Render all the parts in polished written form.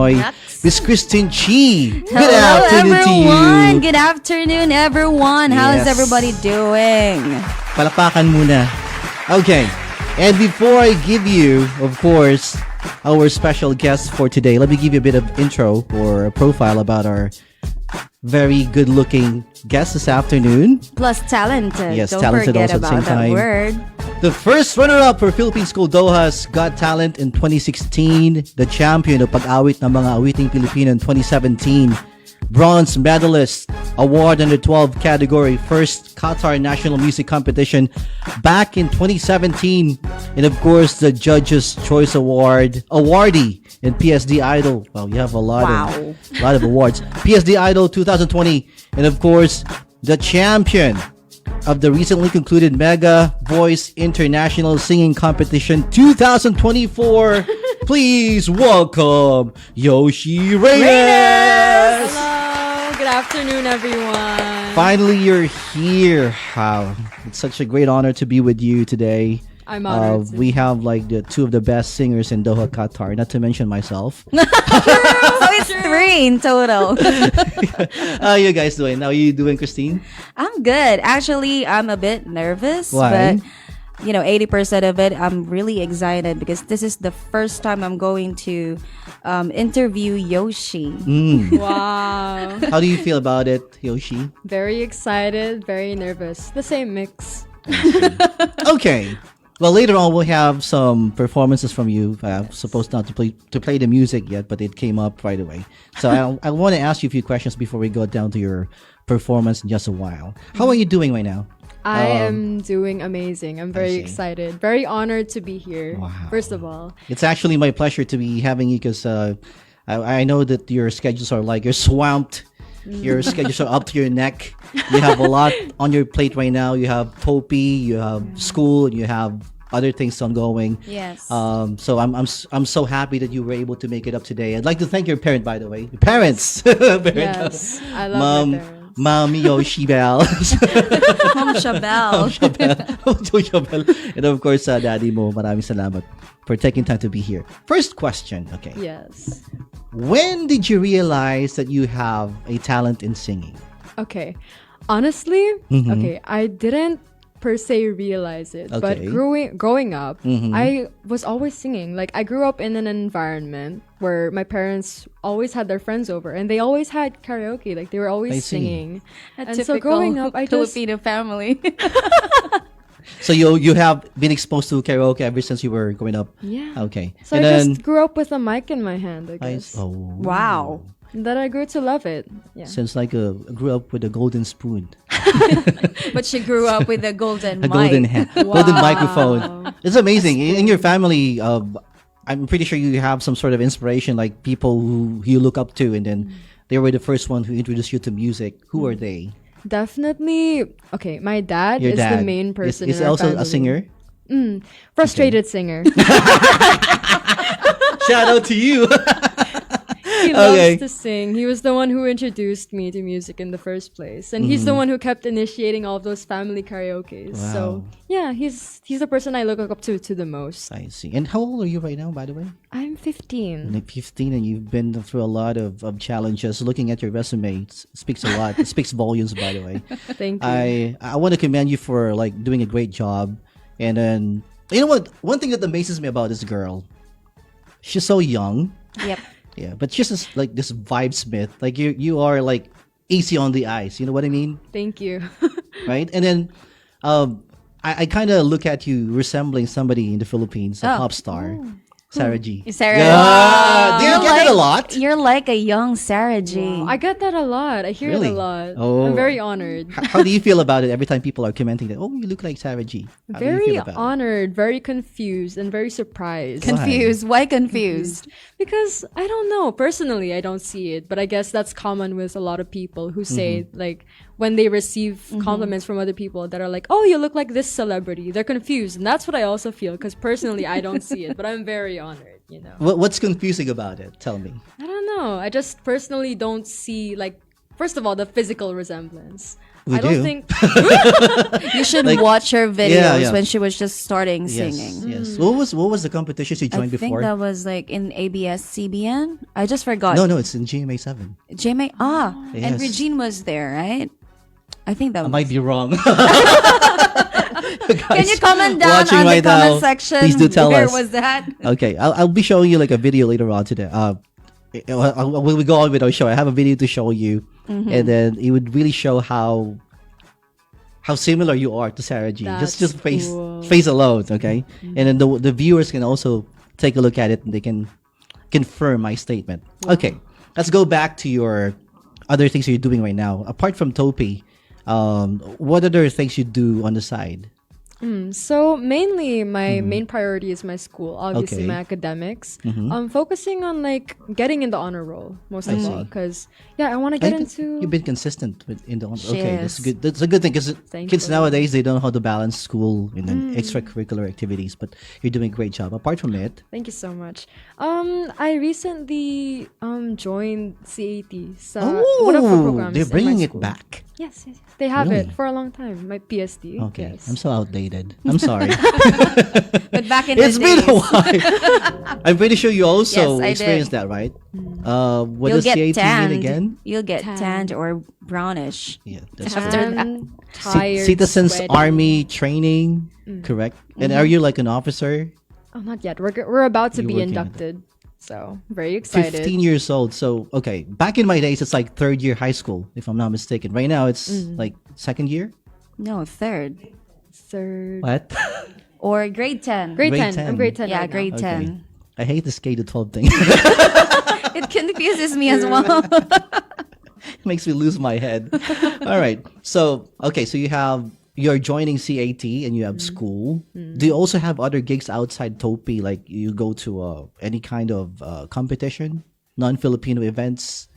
Pinoy, Miss Christine Chi. Good Hello, afternoon everyone. to you. Good afternoon, everyone. How's Yes. everybody doing? Palapakan muna. Okay. And before I give you, of course, our special guest for today, let me give you a bit of intro or a profile about our very good-looking guest this afternoon. Plus talented. Yes, Don't talented forget also at the about same that time. word. The first runner-up for Philippine School Doha's Got Talent in 2016, the champion of pag-awit ng mga awiting Pilipino in 2017, bronze medalist, award under 12 category, first Qatar National Music Competition back in 2017, and of course the Judges' Choice Award awardee in PSD Idol. Well, you have a lot of awards. PSD Idol 2020, and of course the champion of the recently concluded Mega Voice International Singing Competition 2024. Please welcome Yochy Reynes. Hello, good afternoon, everyone. Finally, you're here. Wow, it's such a great honor to be with you today. I'm honored. We have like the two of the best singers in Doha, Qatar. Not to mention myself. So it's 3 in total. How you guys doing? How are you doing, Christine? I'm good. Actually, I'm a bit nervous. Why? But, 80% of it, I'm really excited because this is the first time I'm going to interview Yochy. Wow. How do you feel about it, Yochy? Very excited, very nervous. The same mix. Okay. Well, later on we'll have some performances from you. Supposed not to play the music yet, but it came up right away. So I want to ask you a few questions before we go down to your performance in just a while. How are you doing right now? I am doing amazing. I'm very excited. Very honored to be here. Wow. First of all. It's actually my pleasure to be having you because I know that your schedules are like you're swamped. Your schedules are up to your neck. You have a lot on your plate right now. You have TOPi, you have school, and you have other things ongoing. Yes. So I'm so happy that you were able to make it up today. I'd like to thank your parent, by the way. Your parents. Yes. I love my parents. Mom Yochabel. Yochabel. Yochabel. And of course, Daddy mo, maraming salamat for taking time to be here. First question, okay. Yes. When did you realize that you have a talent in singing? Okay. Honestly, okay, I didn't per se realize it, but Okay. growing up, I was always singing. Like, I grew up in an environment where my parents always had their friends over and they always had karaoke. Like, they were I always see. singing. A And typical so growing up, I just Filipino family. So you have been exposed to karaoke ever since you were growing up? Yeah. Okay. So And I then just grew up with a mic in my hand, I guess. Wow. And then I grew to love it. Yeah. Since like grew up with a golden spoon, But she grew up with a golden a mic. golden microphone. It's amazing. In your family, I'm pretty sure you have some sort of inspiration, like people who you look up to, and then they were the first one who introduced you to music. Who are they? Definitely. Okay, my dad Your is dad the main person. Is in our also family. a singer. Frustrated singer. Shout out to you. He Okay. loves to sing. He was the one who introduced me to music in the first place, and he's the one who kept initiating all of those family karaoke's. Wow. So yeah, he's the person I look up to the most. I see. And how old are you right now, by the way? I'm 15. Like 15, and you've been through a lot of challenges. Looking at your resume speaks a lot. It speaks volumes, by the way. Thank you. I want to commend you for like doing a great job. And then you know what? One thing that amazes me about this girl, she's so young. Yep. Yeah, but she's just like this vibe smith. Like you are like easy on the eyes. You know what I mean, Thank you. right? And then I kind of look at you resembling somebody in the Philippines, a pop star. Sarah G. Sarah. Yeah. Do you get that a lot? You're like a young Sarah G. I get that a lot. I hear Really? it a lot. Oh. I'm very honored. How do you feel about it every time people are commenting that, oh, you look like Sarah G? How do you Very feel about it? honored, very confused, and very surprised. Confused. Why confused? Because I don't know. Personally, I don't see it, but I guess that's common with a lot of people who say like when they receive compliments from other people that are like, "Oh, you look like this celebrity." They're confused, and that's what I also feel. Because personally, I don't see it, but I'm very honored. You know, What's confusing about it? Tell me. I don't know. I just personally don't see like. First of all, the physical resemblance. We I don't do. think You should Like- watch her videos yeah. when she was just starting Yes, singing. yes. What was the competitions you I joined think before? that was like in ABS-CBN. I just forgot. No, it's in GMA7. JMA. And Yes. Regine was there, right? I think that I was. might be wrong. Can you comment down watching on right the comment now, section? please do tell where us. was that? Okay, I'll be showing you like a video later on today. When we go on with our show, I have a video to show you, and then it would really show how similar you are to Sarah G. That's Just face cool. face alone, okay? And then the viewers can also take a look at it and they can confirm my statement. Okay, let's go back to your other things you're doing right now. Apart from TOPi, what other things you do on the side? So mainly my main priority is my school, obviously Okay. my academics. Focusing on like getting in the honor roll most I of see. all, because I want to get into. You've been consistent in the She okay. That's is. good. That's a good thing because kids Thankfully. nowadays they don't know how to balance school and then extracurricular activities. But you're doing a great job. Apart from it, Thank you so much. I recently joined CAT. So one of the programs they're in my bringing it school. back. Yes, yes, yes. They have Really? it for a long time. My PSD. Okay, Yes. I'm so outdated. I'm sorry. But back in It's the been days, a while. I'm pretty sure you also Yes, I experienced did. that, right? What you'll does get CAT tanned. mean again? You'll get Tanned. tanned or brownish. Yeah, that's After right. that. Tired, Citizens sweaty. Army training, correct? And are you like an officer? Oh, not yet. We're about to You're be working on it. inducted. So very excited. 15 years old. So, okay. Back in my days, it's like third year high school, if I'm not mistaken. Right now, it's like second year? No, third. Third. What? Or grade 10. Grade, Grade 10. 10. I'm grade 10. Yeah, right now. grade Okay. 10. I hate this K to 12 thing. It confuses me as well. It makes me lose my head. All right. So, okay. So you're joining CAT and you have school. Do you also have other gigs outside TOPi? Like you go to any kind of competition, non-Filipino events?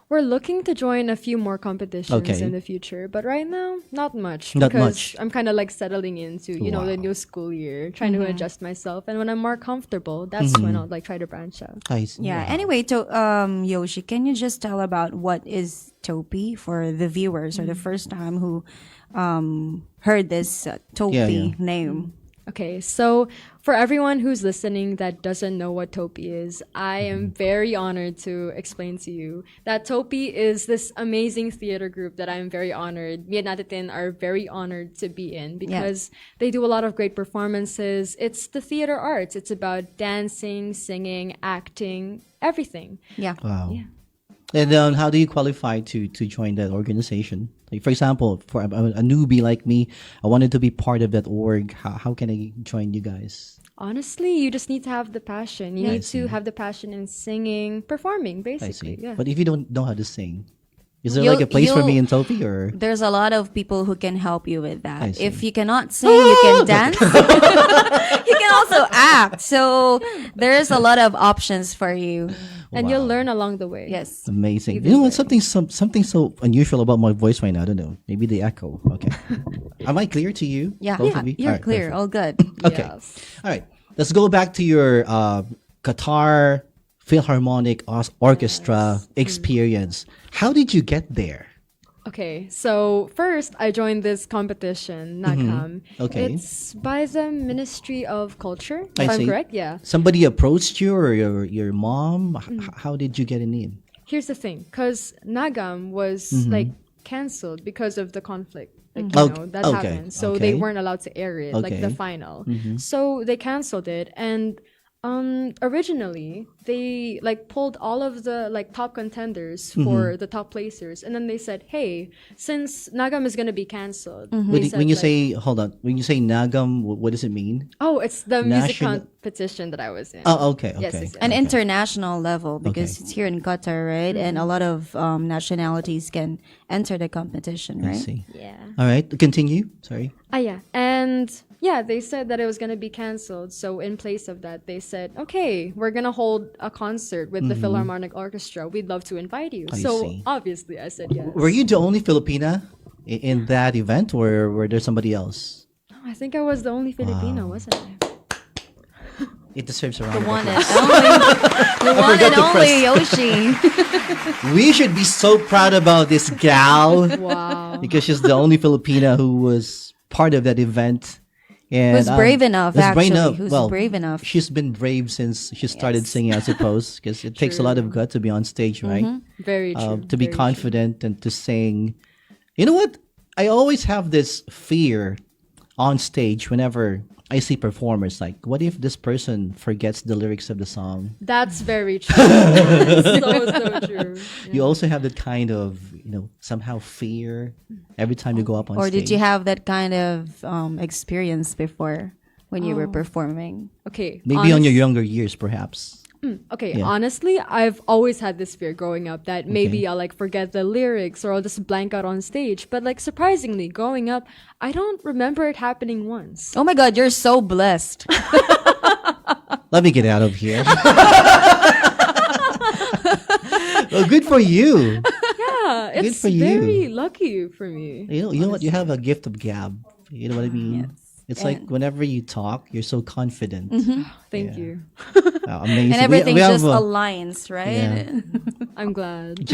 We're looking to join a few more competitions Okay. in the future, but right now, not much. Not because much. I'm kind of like settling into, the Wow. new school year, trying to adjust myself. And when I'm more comfortable, that's when I'll like try to branch out. I see. Yeah. Wow. Anyway, Yochy, can you just tell about what is TOPi for the viewers or the first time who heard this TOPi Yeah. name? Okay, so for everyone who's listening that doesn't know what TOPi is, I am very honored to explain to you that TOPi is this amazing theater group that I'm very honored. Me and Natatin are very honored to be in because they do a lot of great performances. It's the theater arts. It's about dancing, singing, acting, everything. Yeah. Wow. Yeah. And how do you qualify to join that organization? Like, for example, for a newbie like me, I wanted to be part of that org. How can I join you guys? Honestly, you just need to have the passion. You I need see. to have the passion in singing, performing, I basically. see. Yeah. But if you don't know how to sing, is there You'll- like a place for me you'll- in TOPi or? There's a lot of people who can help you with I that. see. If you cannot sing, you can dance. You can also act. So there's a lot of options for you. And you'll learn along the way. Yes. Amazing. You know what? Something so unusual about my voice right now. I don't know. Maybe the echo. Okay. Am I clear to you? Yeah. Both of you? You're All right, clear. perfect. All good. Okay. Yes. All right. Let's go back to your Qatar Philharmonic Orchestra experience. How did you get there? Okay, so first I joined this competition, NAGHAM. Okay. It's by the Ministry of Culture, I if I'm see. correct. Yeah. Somebody approached you or your mom? How did you get in? Here's the thing, because NAGHAM was like cancelled because of the conflict. Like, Oh, that okay, happened. So okay. they weren't allowed to air it, like the Okay. final. So they cancelled it. And originally they like pulled all of the like top contenders for the top placers, and then they said, hey, since NAGHAM is going to be cancelled, they said, When you like, say, hold on, when you say Nagam, what does it mean? oh, it's the music National- competition that I was in. Oh, okay, okay. Yes, yes, yes. An international level because Okay. it's here in Qatar, right? And a lot of nationalities can enter the competition, I right? see. Yeah. All right, continue. Sorry. Yeah. And yeah, they said that it was going to be cancelled. So in place of that, they said, okay, we're going to hold a concert with the Philharmonic Orchestra. We'd love to invite you. I So see. obviously I said yes. Were you the only Filipina in that event, or were there somebody else? I think I was the only Filipino, wasn't I? It deserves a round The of one applause. and only. The one forgot and to only Yochy. We should be so proud about this gal Wow. because she's the only Filipina who was part of that event. And Who's brave enough, who's brave actually. enough. Who's Well, brave enough. She's been brave since she started Yes. singing, I suppose, because it takes a lot of gut to be on stage, right? Very true. To be very confident and to sing. You know what? I always have this fear on stage whenever I see performers. Like, what if this person forgets the lyrics of the song? true. That's very true. So true. You also have that kind of, somehow fear every time you go up on Or stage. did you have that kind of experience before when you were performing? Okay. Maybe on your younger years, perhaps. Okay, Yeah. honestly, I've always had this fear growing up that maybe I'll like forget the lyrics or I'll just blank out on stage. But like surprisingly, growing up, I don't remember it happening once. Oh my God, you're so blessed. Let me get out of here. Well, good for you. Yeah, Good it's for you. very lucky for me. You know what? You have a gift of gab. You know what I mean? It's like whenever you talk, you're so confident. Thank you. Amazing. And everything we have, just aligns, right? yeah. I'm glad. It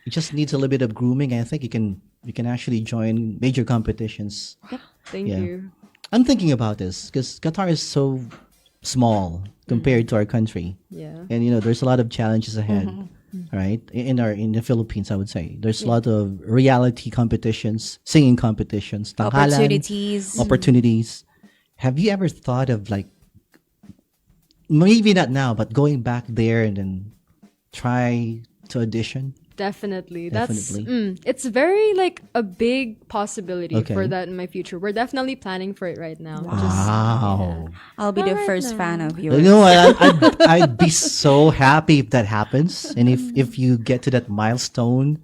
just needs a little bit of grooming. I think you can actually join major competitions. Thank Yeah. you. I'm thinking about this because Qatar is so small compared to our country. Yeah. And there's a lot of challenges ahead, right? In the Philippines, I would say there's a lot of reality competitions, singing competitions, tanghalan, Opportunities. opportunities. Have you ever thought of like maybe not now, but going back there and then try to audition? Definitely. Definitely. It's very like a big possibility Okay. for that in my future. We're definitely planning for it right now. Wow. I'll be the Alright first now. fan of You yours. know what? I'd be so happy if that happens, and if you get to that milestone,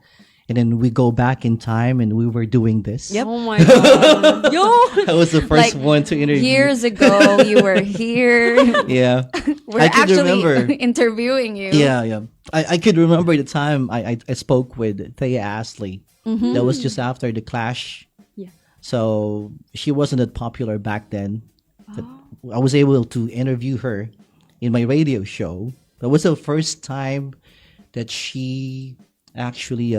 and then we go back in time and we were doing this. Yep. Oh my god. Yo. I was the first Like, one to interview. Years ago, you were here. Yeah. We're I could actually remember. interviewing you. Yeah. I could remember the time I spoke with Thea Astley. That was just after the Clash. Yeah. So she wasn't that popular back then. But I was able to interview her in my radio show. That was the first time that she actually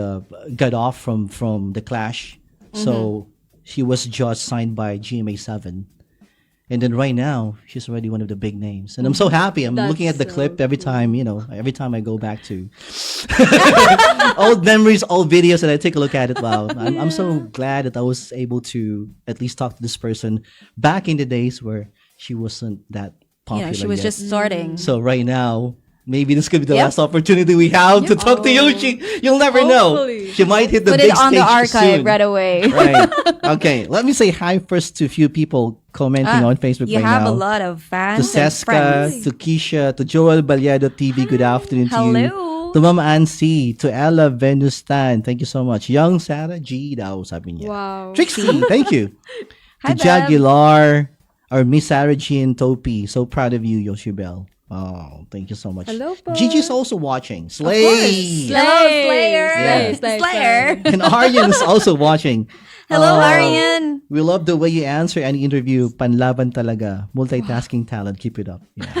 got off from the Clash. So she was just signed by GMA7. And then right now, she's already one of the big names. And I'm so happy. I'm That's looking at the so clip every time, every time I go back to old memories, old videos, and I take a look at it. Wow. I'm so glad that I was able to at least talk to this person back in the days where she wasn't that popular She was yet. just starting. So right now, maybe this could be the Yep. last opportunity we have to talk to Yochy. You'll never Hopefully. know. She might hit the Put big it on the stage archive soon. right away. Right. Okay. Let me say hi first to a few people commenting on Facebook You right have now. a lot of To fans and Seska, friends. to Keisha, to Joel Balyado TV. Good afternoon to you. Hello. To Ma'am Ansi, to Ella Venustan. Thank you so much. Young Sarah G daw, sabi niya. Wow. Trixie, thank you. Hi, To Jag Bev. Gilar, or Miss Sarah G and TOPi. So proud of you, Yochabel. Oh, thank you so much. Hello po. Gigi's also watching. Slay! Hello, Slayer. Slay, slay, Slayer. And Aryan is also watching. Hello, Oh, Arian. We love the way you answer any interview. Panlaban talaga. Multitasking talent. Keep it up. Yeah.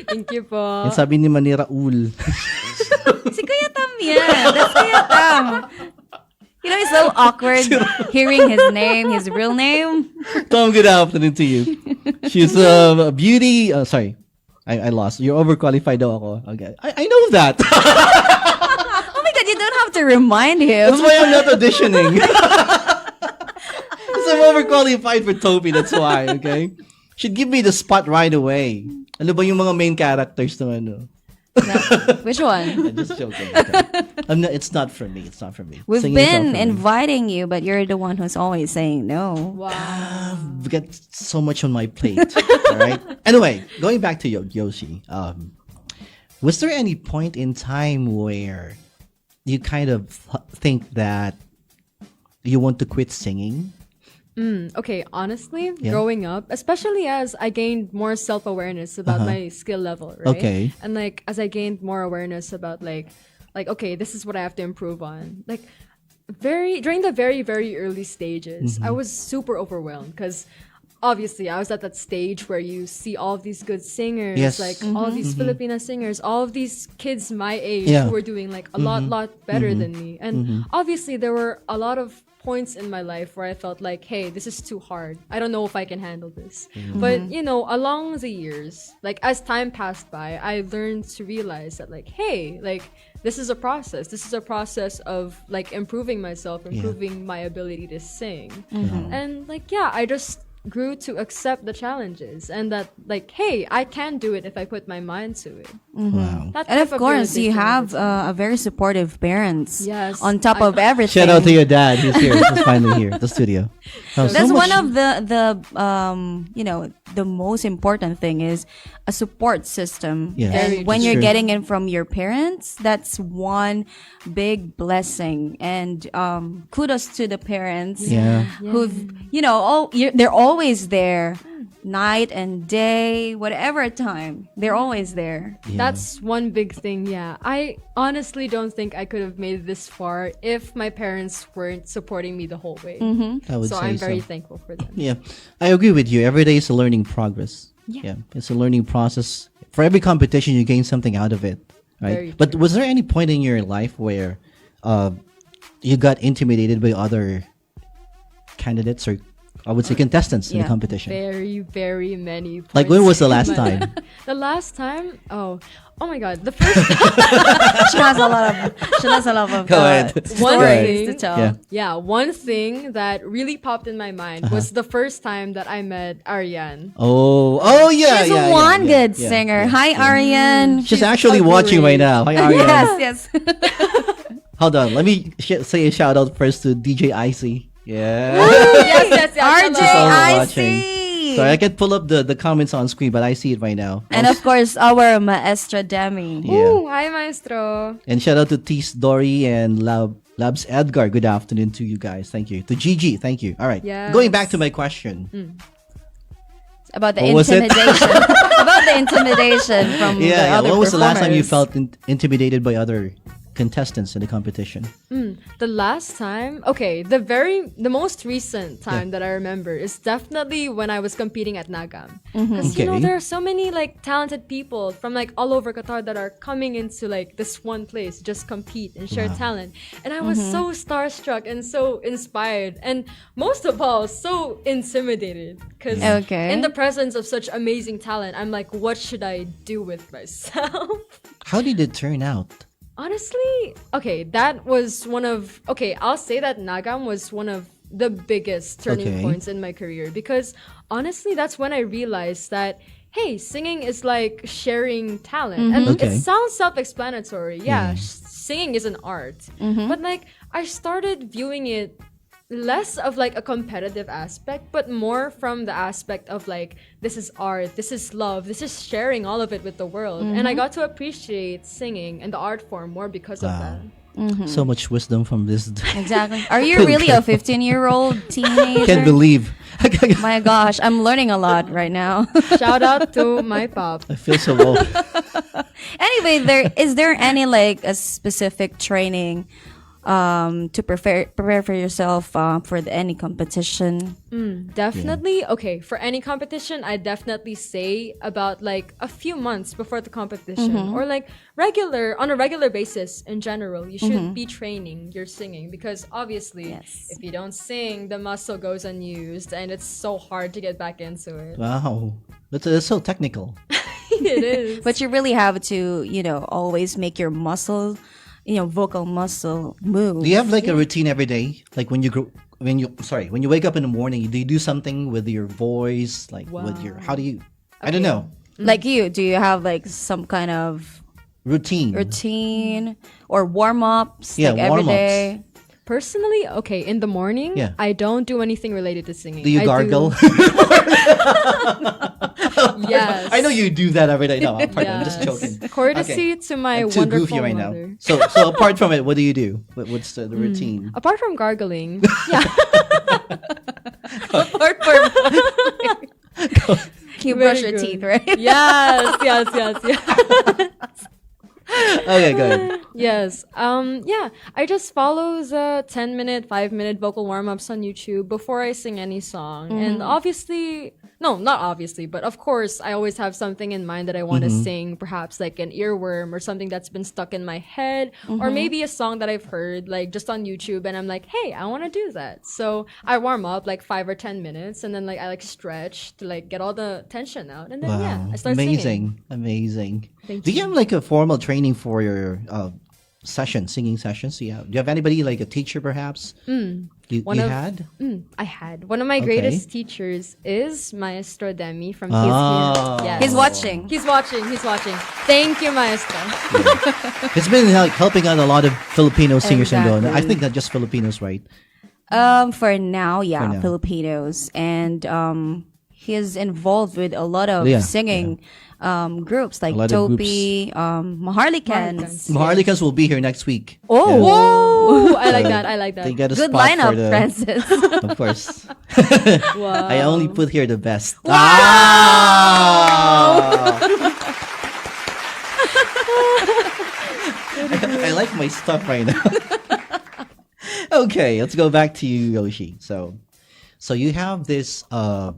Thank you po. Yan sabi ni Manny Raul. Si Kuya Tam yan. That's Kuya Tam. It's so awkward hearing his name, his real name. Tom, good afternoon to you. She's a beauty. Sorry, I lost. You're overqualified daw ako. Okay. I know that. Oh my God, you don't have to remind him. That's why I'm not auditioning. Because I'm overqualified for TOPi. That's why, okay? Should give me the spot right away. Ano ba yung mga main characters ng ano? Which one? I'm just joking. Okay. It's not for me. It's not for me. We've Singing is not been for me. inviting you, but you're the one who's always saying no. Wow. I've got so much on my plate. All right. Anyway, going back to Yochy, was there any point in time where you kind of think that you want to quit singing? Okay, honestly, growing up, especially as I gained more self-awareness about my skill level, right? Okay. And like as I gained more awareness about like okay, this is what I have to improve on. Like during the very very early stages, I was super overwhelmed because obviously I was at that stage where you see all of these good singers, Yes. like all of these Filipina singers, all of these kids my age Yeah. who were doing like a lot better than me. And obviously there were a lot of points in my life where I felt like, hey, this is too hard. I don't know if I can handle this. But, you know, along the years, like as time passed by, I learned to realize that like, hey, like this is a process. This is a process of like improving myself, improving my ability to sing. And like, yeah, I just grew to accept the challenges and that like, hey, I can do it if I put my mind to it. Wow. That And type of course, you realization have over a very supportive parents. Yes. On top of everything. Shout out to your dad. He's here. He's finally here at the studio. Oh, so That's much- one of the you know, the most important thing is a support system. Yeah. Very And when true. you're getting it from your parents, that's one big blessing. And kudos to the parents Yeah. who've, you know, they're always there, night and day, whatever time. They're always there. Yeah. That's one big thing, yeah. I honestly don't think I could have made it this far if my parents weren't supporting me the whole way. I would So say I'm very so. thankful for them. Yeah, I agree with you. Every day is a learning progress. Yeah, it's a learning process. For every competition, you gain something out of it, right? Very But was there any point in your life where you got intimidated by other candidates, or I would say contestants in the Yeah. competition? Very, very many points. Like when was the in last my- time? The last time? Oh my god. The first She has a lot of Go ahead. One stories to thing- tell. Yeah. yeah, one thing that really popped in my mind was the first time that I met Ariane. Oh yeah, She's yeah, one yeah, good yeah, singer. yeah, Hi, yeah. Ariane. She's actually watching right now. Hi, Ariane. Yes. Hold on, let me say a shout out first to DJ Icy. Yeah. yes. RJ, Someone I watching. see. Sorry, I can't pull up the comments on screen, but I see it right now. And of course, our Maestra Demi. Yeah. Ooh, hi, maestro. And shout out to Tis Dory and Labs Edgar. Good afternoon to you guys. Thank you. To Gigi, thank you. All right. Yes. Going back to my question. About the What was it? intimidation. About the intimidation from the Yeah. other When was the last time you performers. felt intimidated by other contestants in the competition? The last time, okay, the most recent time that I remember is definitely when I was competing at Nagam. Because you know Okay. there are so many like talented people from like all over Qatar that are coming into like this one place to just compete and share talent, and I was so starstruck and so inspired, and most of all so intimidated because Okay. in the presence of such amazing talent, I'm like, what should I do with myself? How did it turn out? Honestly, okay, I'll say that Nagam was one of the biggest turning Okay. points in my career because honestly, that's when I realized that, hey, singing is like sharing talent. And Okay. it sounds self-explanatory. Yeah, singing is an art. But like, I started viewing it less of like a competitive aspect, but more from the aspect of like, this is art, this is love, this is sharing all of it with the world. And I got to appreciate singing and the art form more because of that. So much wisdom from this. Exactly. Are you really a 15-year-old teenager? Can't believe. My gosh, I'm learning a lot right now. Shout out to my pop. I feel so old. Anyway, is there any like a specific training to prepare for yourself for any competition? Definitely. Okay, for any competition, I definitely say about like a few months before the competition or like on a regular basis in general, you should be training your singing because obviously Yes. if you don't sing, the muscle goes unused and it's so hard to get back into it. Wow. That's so technical. It is. But you really have to, always make your muscle, vocal muscle move. Do you have like a routine every day? Like when you wake up in the morning, do you do something with your voice? Like with your, how do you, I don't know, Like you, do you have like some kind of routine or warm-ups Yeah, like every warm-ups. day? Personally, okay, in the morning, Yeah. I don't do anything related to singing. Do you gargle? Yes. I know you do that every day. No, pardon, I'm just Yes. joking. Courtesy to my I'm too wonderful goofy right mother. now. So apart from it, what do you do? What's the routine? Apart from gargling, yeah. You Very brush your good. teeth, right? yes. Okay, go ahead. Yes. Yeah. I just follow the 10-minute, 5-minute vocal warm-ups on YouTube before I sing any song. And obviously, no, not obviously, but of course, I always have something in mind that I want to sing, perhaps like an earworm or something that's been stuck in my head, or maybe a song that I've heard like just on YouTube, and I'm like, hey, I want to do that. So I warm up like 5 or 10 minutes, and then like I like stretch to like get all the tension out, and then yeah, I start singing. Amazing. Thank Do you have like a formal training for your singing sessions? Do you have anybody like a teacher perhaps? I had one of my greatest teachers is Maestro Demi from His Ah. Here. Yes. He's watching. He's watching. Thank you, Maestro. It's been like helping out a lot of Filipino singers and Exactly. I think not just Filipinos, right? For now, yeah, For now. Filipinos, and he's involved with a lot of singing groups like A lot of TOPi, Maharlikans. Maharlikans will be here next week. Oh, Whoa! I like that. I like They that. get a good spot lineup, for the, Francis. of course. Wow. I only put here the best. Ah! I like my stuff right now. Okay, let's go back to you, Yochy. So you have this, I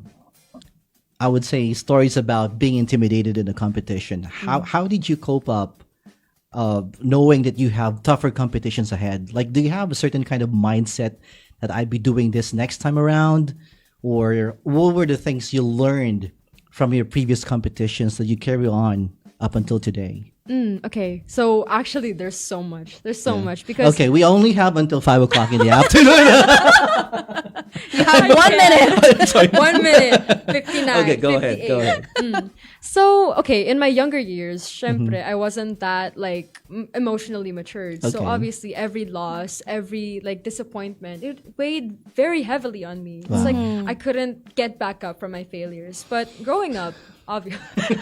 would say, stories about being intimidated in a competition. How did you cope up, knowing that you have tougher competitions ahead? Like, do you have a certain kind of mindset that I'd be doing this next time around, or what were the things you learned from your previous competitions that you carry on up until today? Okay, so actually, there's so much. There's so much because Okay, we only have until 5 o'clock in the afternoon. You have 1 minute. Sorry. 1 minute, 59. Okay, go ahead. 58. So, okay, in my younger years, syempre, I wasn't that like emotionally matured. So Okay. obviously, every loss, every like disappointment, it weighed very heavily on me. It's like I couldn't get back up from my failures. But growing up, obviously,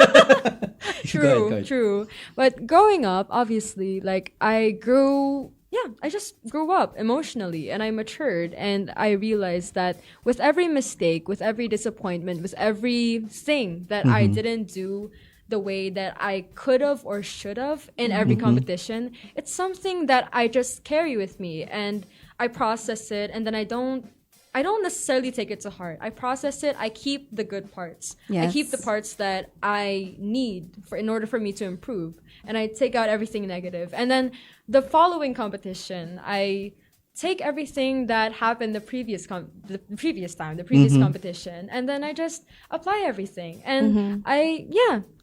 Go ahead. true. But growing up, obviously, like I just grew up emotionally and I matured, and I realized that with every mistake, with every disappointment, with everything that I didn't do the way that I could have or should have in every competition, it's something that I just carry with me, and I process it, and then I don't necessarily take it to heart. I process it. I keep the good parts. I keep the Yes. parts that I need in order for me to improve, and I take out everything negative. And then the following competition, I take everything that happened the previous competition, and then I just apply everything. And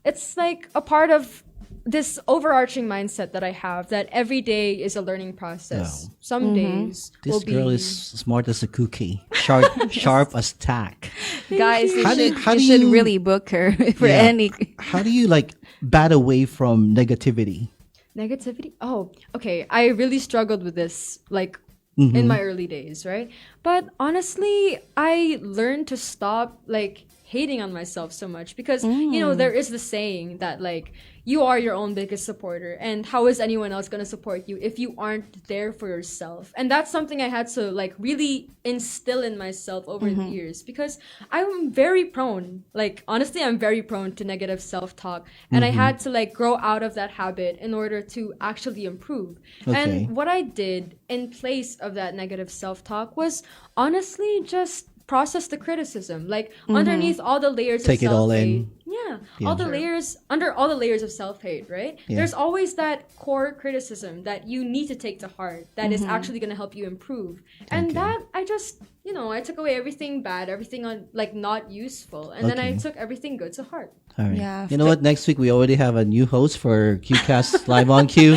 it's like a part of this overarching mindset that I have, that every day is a learning process. Wow. Some days will This be girl is smart as a cookie, sharp as tack. Guys, you How do- should, how you do should you- really book her for Yeah. any. How do you like bat away from negativity? negativity. Oh, okay. I really struggled with this, like Mm-hmm. in my early days, right? But honestly, I learned to stop like hating on myself so much, because you know, there is the saying that like you are your own biggest supporter, and how is anyone else going to support you if you aren't there for yourself? And that's something I had to like really instill in myself over the years, because I'm very prone, like honestly, I'm very prone to negative self-talk, and I had to like grow out of that habit in order to actually improve. Okay. And what I did in place of that negative self-talk was honestly just process the criticism, like underneath all the layers Take of it all self-hate. in. Yeah, Yeah. all the layers, under all the layers of self-hate, right? Yeah. There's always that core criticism that you need to take to heart, that is actually going to help you improve. And Okay. that I just, you know, I took away everything bad, everything on like not useful, and then I Okay. took everything good to heart. All right. Yeah. You know what? Next week we already have a new host for QCast Live on Q.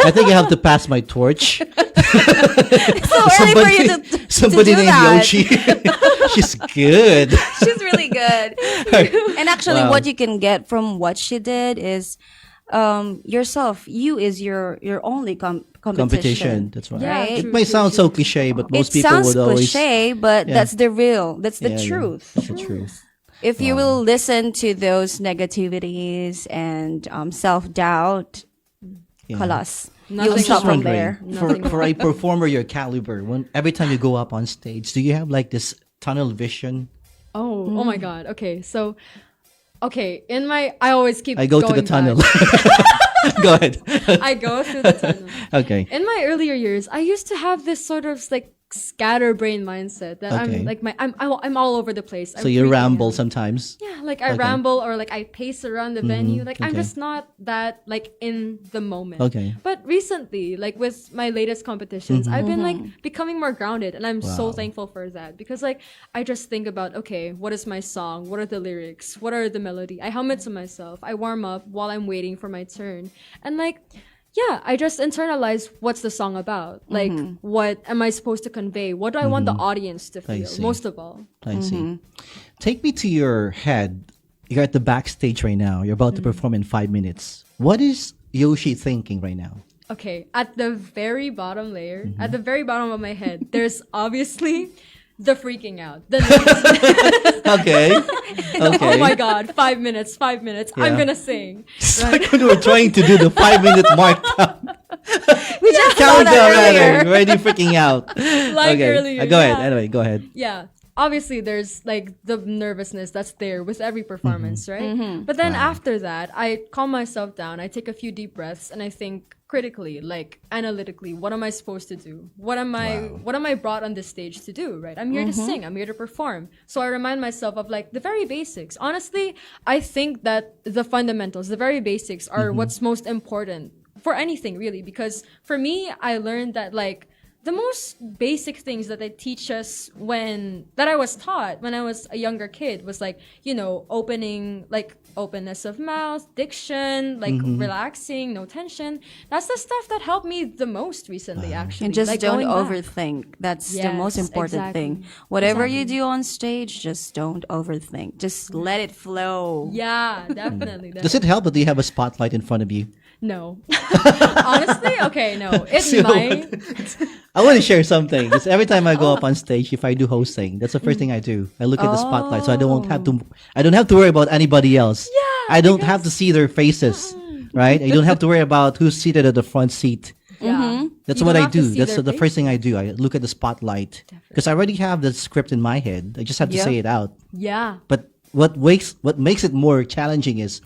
I think I have to pass my torch. It's so early for you Somebody to do named that. Yochy. She's good. She's really good. And actually, Wow. what you can get from what she did is yourself. You is your only competition. That's right. Yeah, Right? It may sound so cliche, but most It people sounds would always. cliche, but Yeah. that's the real. That's the Yeah, yeah. truth. That's the truth. If you will listen to those negativities and self doubt, Yeah. kalas, Nothing you'll is stop from wrong. there. For a performer your caliber, every time you go up on stage, do you have like this tunnel vision? Oh my God. Okay, so Okay, I always keep I go to the going tunnel. back. Go ahead. I go through the tunnel. Okay. In my earlier years, I used to have this sort of like scatterbrain mindset that Okay. I'm like I'm all over the place. So you ramble sometimes. Yeah, like I Okay. ramble or like I pace around the venue. Like I'm Okay. just not that like in the moment. Okay. But recently, like with my latest competitions, I've been like becoming more grounded, and I'm so Wow. thankful for that because like I just think about, okay, what is my song? What are the lyrics? What are the melody? I hum it to myself. I warm up while I'm waiting for my turn, and like. Yeah, I just internalize what's the song about. Like, what am I supposed to convey? What do I want the audience to I feel? see. Most of all. I see. Take me to your head. You're at the backstage right now. You're about to perform in 5 minutes. What is Yochy thinking right now? Okay, at the very bottom layer, at the very bottom of my head, there's obviously the freaking out. The nervousness. Okay. Okay. Oh my God, 5 minutes, 5 minutes. I'm Yeah. gonna sing. It's like when we were trying to do the 5-minute mark down. We just saw Countdown that earlier. already. Already freaking out. Like Okay. earlier, Go ahead. yeah. Anyway, go ahead. Yeah. Obviously, there's like the nervousness that's there with every performance, right? But then after that, I calm myself down. I take a few deep breaths and I think critically, like analytically, what am I supposed to do? What am I brought on this stage to do, right? I'm here to sing. I'm here to perform. So I remind myself of like the very basics. Honestly, I think that the fundamentals, the very basics are what's most important for anything really, because for me, I learned that like the most basic things that they teach us that I was taught when I was a younger kid was like, you know, openness of mouth, diction, like relaxing, no tension. That's the stuff that helped me the most recently, actually. And just Like, don't going back. overthink. That's the Yes, most important exactly. thing. Whatever you do on stage, just don't overthink. Just let it flow. Yeah, definitely. Does it help that you have a spotlight in front of you? No. Honestly, okay, no. It So- might. I want to share something. 'Cause every time I go up on stage, if I do hosting, that's the first thing I do. I look at the spotlight, so I don't have to worry about anybody else. Yeah, I don't have to see their faces, right? I don't have to worry about who's seated at the front seat. Yeah. That's You what don't I have to do. see That's their the first face. thing I do. I look at the spotlight because I already have the script in my head. I just have to Yeah. say it out. Yeah. But what makes it more challenging is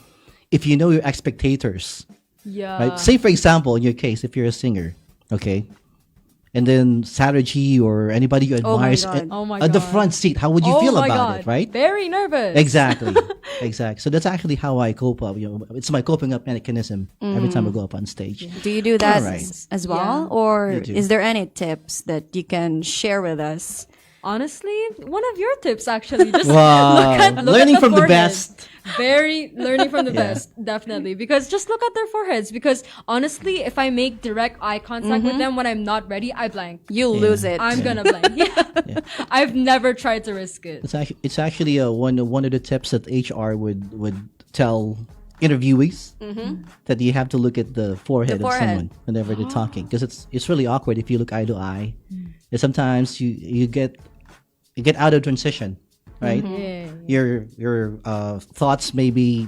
if you know your spectators. Yeah. Right? Say, for example, in your case, if you're a singer, okay, and then Saraji or anybody you Oh my admire God. Oh my at the God. front seat, how would you Oh feel my about God. it, right? Very nervous. Exactly. Exactly. So that's actually how I cope up. It's my coping up mechanism every time I go up on stage. Do you do that All right. as well? Yeah. Or You do. is there any tips that you can share with us? Honestly, one of your tips actually. Just Wow. look Learning at from the forehead. best. Very learning from the Yeah. best, definitely. Because just look at their foreheads. Because honestly, if I make direct eye contact with them when I'm not ready, I blank. You'll lose it. I'm gonna blank. Yeah. I've never tried to risk it. It's actually one of the tips that HR would tell interviewees that you have to look at the forehead of forehead. someone whenever they're talking because it's really awkward if you look eye to eye. And sometimes you get out of transition, right? Yeah. Your thoughts maybe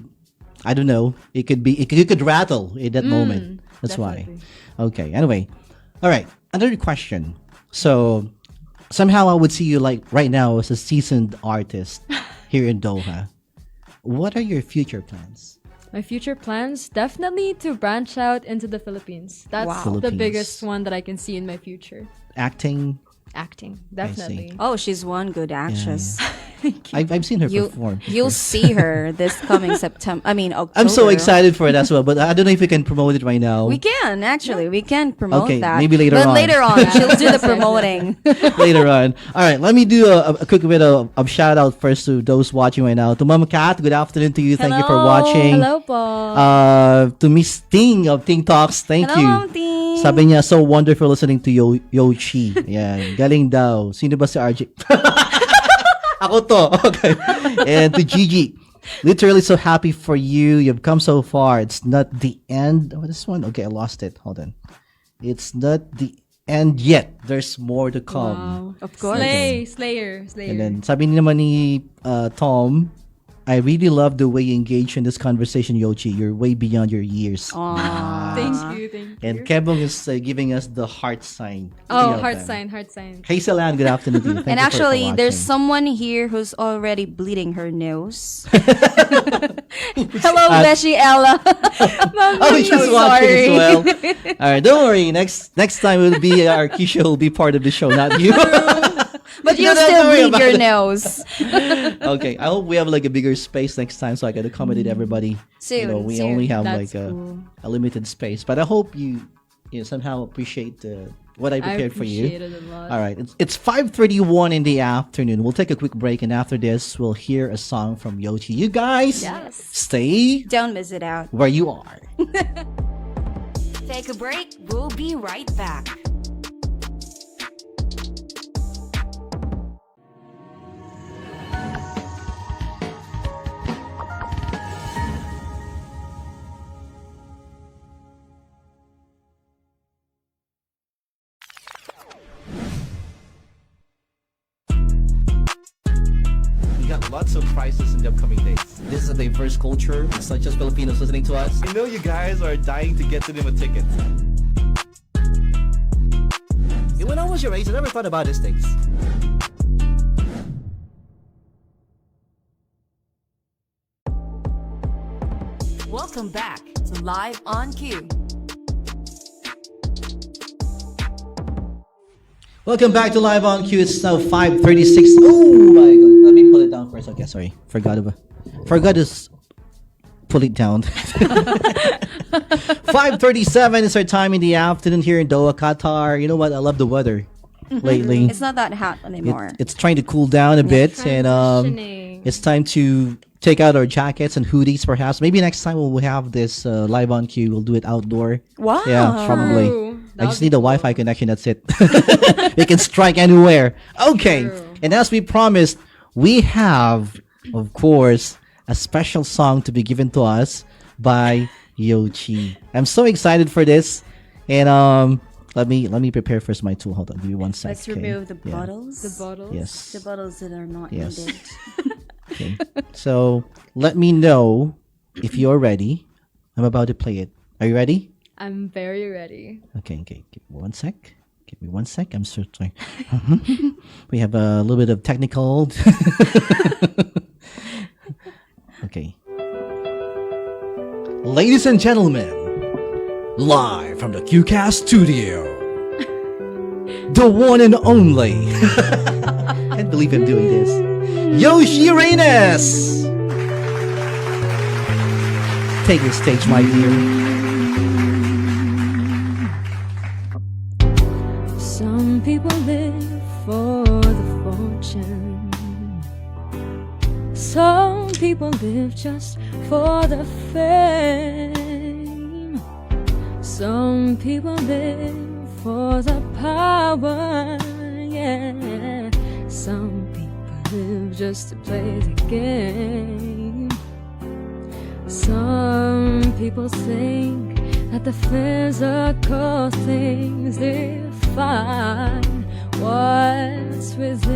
I don't know. It could rattle in that moment. That's definitely. why. Okay. Anyway, all right. Another question. So somehow I would see you like right now as a seasoned artist here in Doha. What are your future plans? My future plans definitely to branch out into the Philippines. That's Wow. the Philippines. biggest one that I can see in my future. Acting. Acting, definitely. Oh, she's one good actress. I've seen her You, perform. you'll see her this coming September. I mean, October. I'm so excited for it as well, but I don't know if we can promote it right now. We can actually. We can promote Okay, that. maybe later but on. later on, she'll do the Yes, yes, promoting. Later on. All right, let me do a quick bit of shout out first to those watching right now. To Mama Kat, good afternoon to you. Thank you for Hello. watching. Hello po. To Miss Ting of Ting Talks, thank Hello, you. Ma'am Ting. Sabi niya, so wonderful listening to Yochy. Yan, galing daw. Sino ba si RJ? Ako to. Okay. And to Gigi, literally so happy for you. You've come so far. It's not the end. What is this one? Okay, I lost it. Hold on. It's not the end yet. There's more to come. Wow. Of course. Slayer. And then sabi ni naman ni Tom, I really love the way you engage in this conversation, Yochy. You're way beyond your years. Thank you, thank you. And Kebong is giving us the heart sign. Oh, Three of heart them. sign, heart sign. Hazelan, good afternoon to you. Thank And you for actually, there's watching. someone here who's already bleeding her nose. Hello, Beshi Ella. Oh, she's watching as well. All right, don't worry. Next time it will be our Keisha will be part of the show, not you. But you Don't still worry bleed about your it. nose. Okay, I hope we have like a bigger space next time so I can accommodate everybody. Soon, We soon. only have That's like cool. a limited space, but I hope you somehow appreciate what I I prepared for you. appreciate it a lot. All right, it's 5:31 in the afternoon. We'll take a quick break, and after this, we'll hear a song from Yochy. You guys, Yes. stay Don't miss it out. where you are. Take a break. We'll be right back. We got lots of prizes in the upcoming days. This is a diverse culture. It's not just Filipinos listening to us. I know you guys are dying to get to them a ticket. When I was your age, I never thought about these things. Welcome back to Live on Cue. Welcome back to Live on Q. It's now 5:36. Oh my god. Let me pull it down first. Okay, sorry. Forgot to pull it down. 5:37 is our time in the afternoon here in Doha, Qatar. You know what? I love the weather lately. It's not that hot anymore. It's trying to cool down a bit, and Transitioning. it's time to take out our jackets and hoodies. Perhaps maybe next time we'll have this Live on Q. We'll do it outdoor. Wow. Yeah, probably. True. I That just would need be a Wi-Fi connection. That's it. We can strike anywhere. Okay. True. And as we promised, we have, of course, a special song to be given to us by Yochy. I'm so excited for this. And let me prepare first my tool. Hold on, give me 1 sec. Let's remove the Yeah. bottles. The bottles. Yes. The bottles that are not Yes. needed. Okay. So let me know if you're ready. I'm about to play it. Are you ready? I'm very ready. Okay. Give me 1 sec. Give me 1 sec. I'm so sorry. We have a little bit of technical. Okay. Ladies and gentlemen, live from the QCast studio, the one and only. Can't believe I'm doing this. Yochy Reynes. Take your stage, my dear. Some people live for the fortune. Some people live just for the fame. Some people live for the power. Yeah. Some people live just to play the game. Some people think that the physical things define what's within.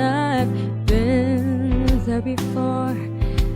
I've been there before,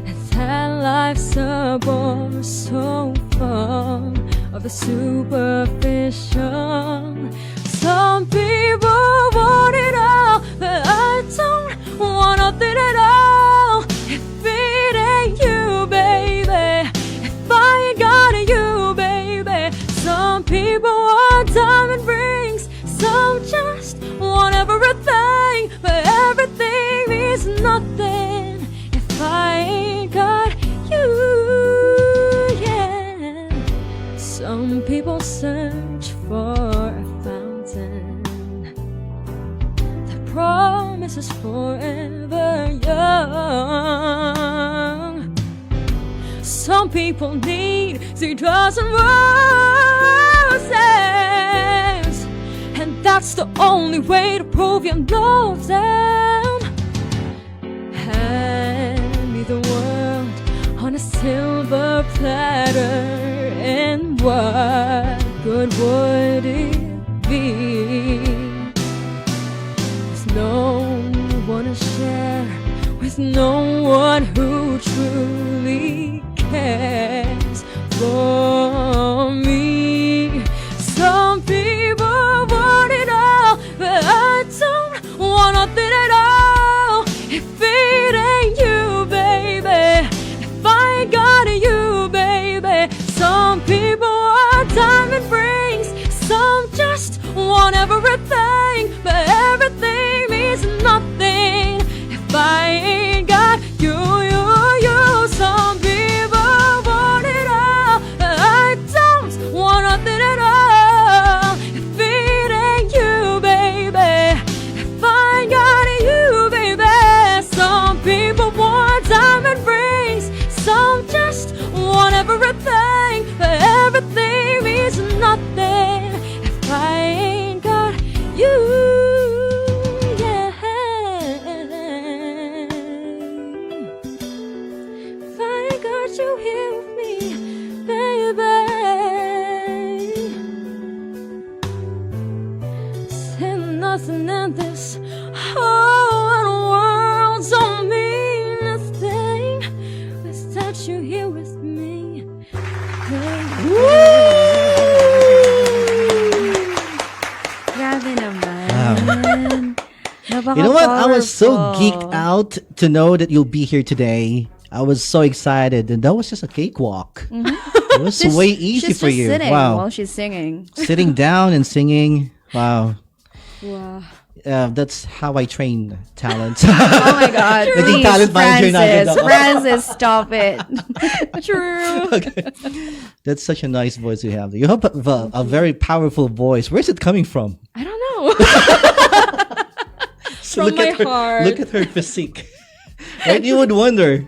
and that life's a bore so full of the superficial. Some people want it all, but I don't want nothing at all. If it ain't you, baby, if I ain't got you, baby. Some people want diamond rings, some just want everything, but everything means nothing if I ain't got you, yeah. Some people search for a fountain that promises forever young. Some people need 3,000 roses, and that's the only way to prove you love them. Hand me the world on a silver platter, and what good would it be? There's no one to share with There's no one who truly cares for me. Some people want it all, but I don't want nothing at all. If it ain't you, baby, if I ain't got you, baby. Some people want diamond rings, some just want everything, but everything means nothing if I ain't got you. Some people want it all, but I don't want nothing at all. If it ain't you, baby, if I ain't got you, baby. Some people want diamond rings, some just want everything, but everything means nothing if I ain't got you. You here with me, baby. Saying nothing in this whole world don't mean a thing without you here with me, baby. Grabe naman. You know what? I was so Napaka-powerful. geeked out to know that you'll be here today. I was so excited, and that was just a cakewalk. It was way easy She's for just you. sitting Wow, while she's singing. sitting down and singing. Wow, Wow. that's how I train talent. Oh my God! Naging Please, talent manager na agad Francis, ako. Francis, stop it. True. That's such a nice voice you have. You have a very powerful voice. Where's it coming from? I don't know. From Look my at her, heart. Look at her physique. Right? You would wonder.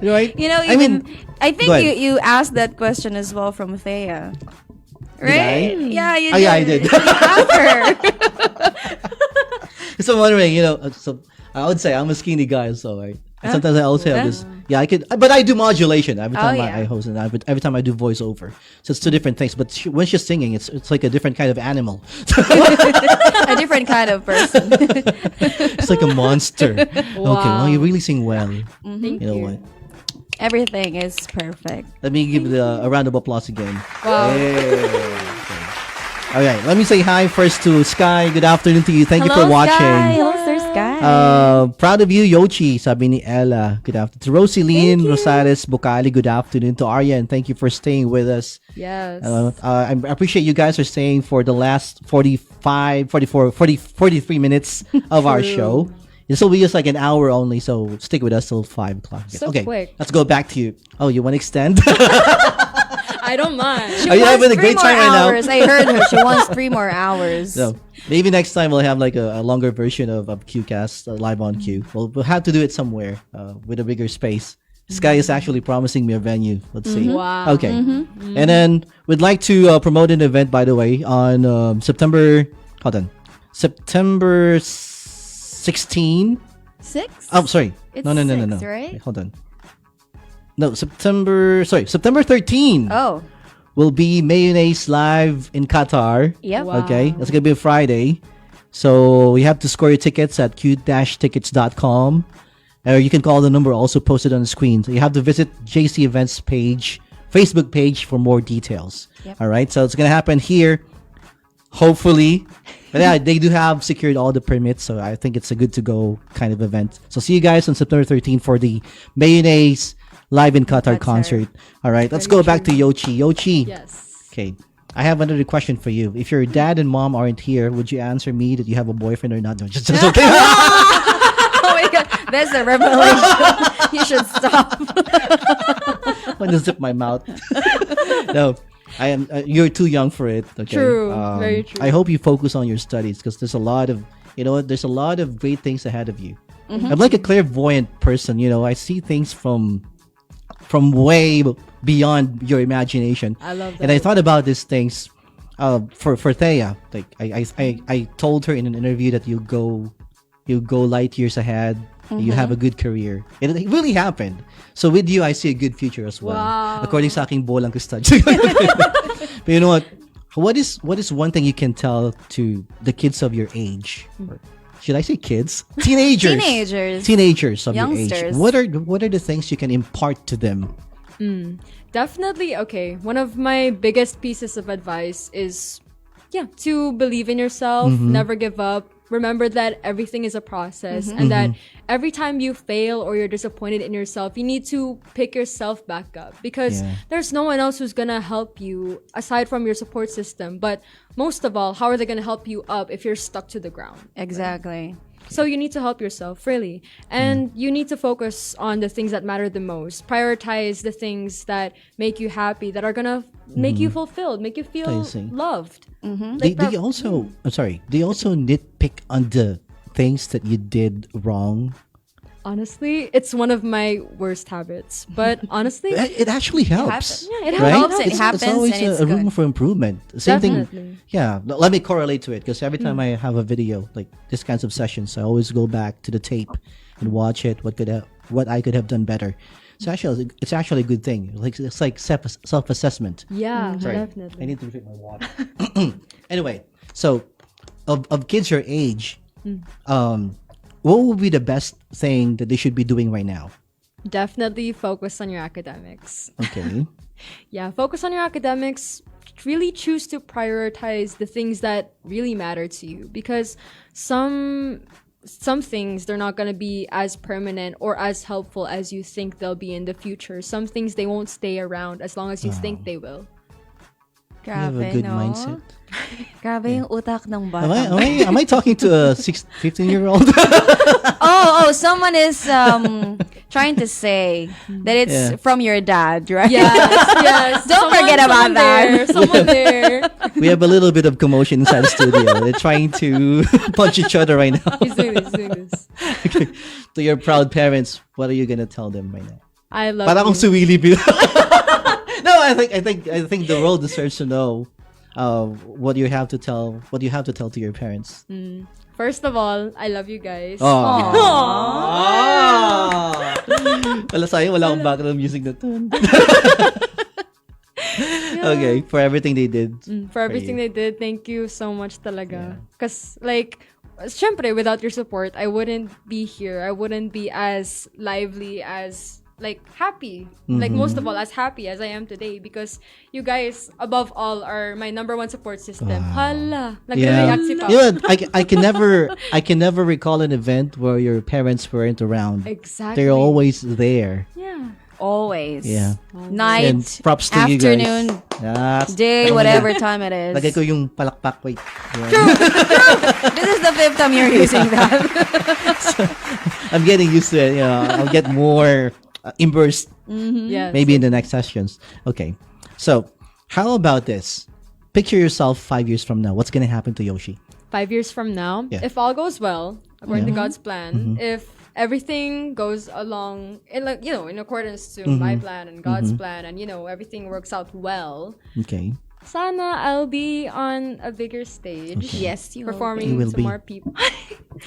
Right? You know, I mean, I think go ahead. you asked that question as well from Thea, right? I? Yeah, you Oh, did. yeah, I did. You asked her. So I'm wondering, so I would say I'm a skinny guy, so right. Sometimes I also have this. Yeah, I could, but I do modulation every time yeah. I host and every time I do voiceover. So it's two different things. But when she's singing, it's like a different kind of animal. A different kind of person. It's like a monster. Okay, well, you really sing well. Thank You know what? Everything is perfect. Let me give a round of applause again. Wow. All right, let me say hi first to Sky. Good afternoon to you. Thank you Hello, for watching. Sky. Hello, Sir Sky. Proud of you, Yochy, sabi ni Ella. Good afternoon. To Rosaline Rosales Bukali, good afternoon. To Arya, and thank you for staying with us. Yes. I appreciate you guys are staying for the last 43 minutes of our show. This will be just like an hour only, so stick with us till 5 o'clock. So okay, quick. let's go back to you. Oh, you want to extend? I don't mind. Are you having a great more time right now? hours. I heard her. She wants 3 more hours. So maybe next time we'll have like a longer version of QCast live on Q. We'll have to do it somewhere with a bigger space. Sky is actually promising me a venue. Let's see. Wow. Okay. And then we'd like to promote an event, by the way, on September 16. 6? Oh, sorry. It's No. 6, right? Wait, hold on. No, September 13 Oh, will be Mayonnaise live in Qatar. yep. Wow. Okay, that's gonna be a Friday. So you have to score your tickets at q-tickets.com. Or you can call the number also posted on the screen. So you have to visit JC Events page, Facebook page for more details. Yep. All right, so it's gonna happen here, hopefully. But yeah, they do have secured all the permits, so I think it's a good to go kind of event. So see you guys on September 13th for the Mayonnaise live in Qatar concert. All right, let's go back to Yochy. Yochy. Yes. Okay. I have another question for you. If your dad and mom aren't here, would you answer me that you have a boyfriend or not? No, just okay. Oh my God, that's a revelation. You should stop. I'm gonna zip my mouth. No, I am. You're too young for it. Okay. True. Very true. I hope you focus on your studies because there's a lot of, there's a lot of great things ahead of you. I'm like a clairvoyant person. I see things from way beyond your imagination. I love that. And I thought about these things for Thea. Like I told her in an interview that you go light years ahead. You have a good career. And it really happened. So with you, I see a good future as well. Wow. According sa aking bolang kustadyo. But you know what? What is one thing you can tell to the kids of your age? Or should I say kids? Teenagers. Teenagers of your Youngsters. age. What are the things you can impart to them? Definitely, okay. One of my biggest pieces of advice is, to believe in yourself, never give up. Remember that everything is a process and that every time you fail or you're disappointed in yourself, you need to pick yourself back up because there's no one else who's gonna help you aside from your support system. But most of all, how are they gonna help you up if you're stuck to the ground? Exactly. So you need to help yourself, really. And you need to focus on the things that matter the most. Prioritize the things that make you happy, that are gonna make you fulfilled, make you feel loved. Do you also, I'm sorry, do you also nitpick on the things that you did wrong? Honestly, it's one of my worst habits. But honestly, It actually helps. it Right? helps. It happens It's always and it's a room good. for improvement. Same Definitely. thing. Yeah. Let me correlate to it because every time I have a video like this kinds of sessions, I always go back to the tape and watch it. What I could have done better. So actually, it's actually a good thing. It's like self assessment. Yeah, Sorry, definitely. I need to drink my water. Anyway, so of kids your age, what would be the best thing that they should be doing right now? Definitely focus on your academics. Okay. Yeah, focus on your academics. Really choose to prioritize the things that really matter to you because some things they're not going to be as permanent or as helpful as you think they'll be in the future. Some things they won't stay around as long as you think they will. You have a Grabe, good no? mindset. Grabe yung utak ng Am bata. I talking to a 15-year-old? Someone is trying to say that it's from your dad, right? Yes. Don't forget about that. Someone there. We have a little bit of commotion inside the studio. They're trying to punch each other right now. He's doing this. Okay. To your proud parents, what are you gonna tell them right now? I love Para akong you. suwili bila. No, I think the world deserves to know what you have to tell to your parents. First of all, I love you guys. Wala sayang, wala akong background music na to. Okay, for everything they did. For everything they did, thank you so much talaga. Because, syempre, without your support, I wouldn't be here. I wouldn't be as lively, as, happy. Most of all, as happy as I am today. Because you guys, above all, are my number one support system. Hala. Nag-react si Pao. Yeah, I can never recall an event where your parents weren't around. Exactly. They're always there. Yeah. Always. Yeah. Night, And props to you guys. afternoon, Yes. day, whatever time it is. Lagay ko yung palakpak. Wait. Yeah. This is the 5th time you're using that. I'm getting used to it. I'll get more immersed Yes. maybe in the next sessions. Okay. So, how about this? Picture yourself 5 years from now. What's going to happen to Yochy? 5 years from now, Yeah. if all goes well, according to God's plan, if everything goes along in in accordance to my plan and God's plan, and everything works out well, Okay. sana I'll be on a bigger stage. Okay. Yes, you will performing You will to be. more people.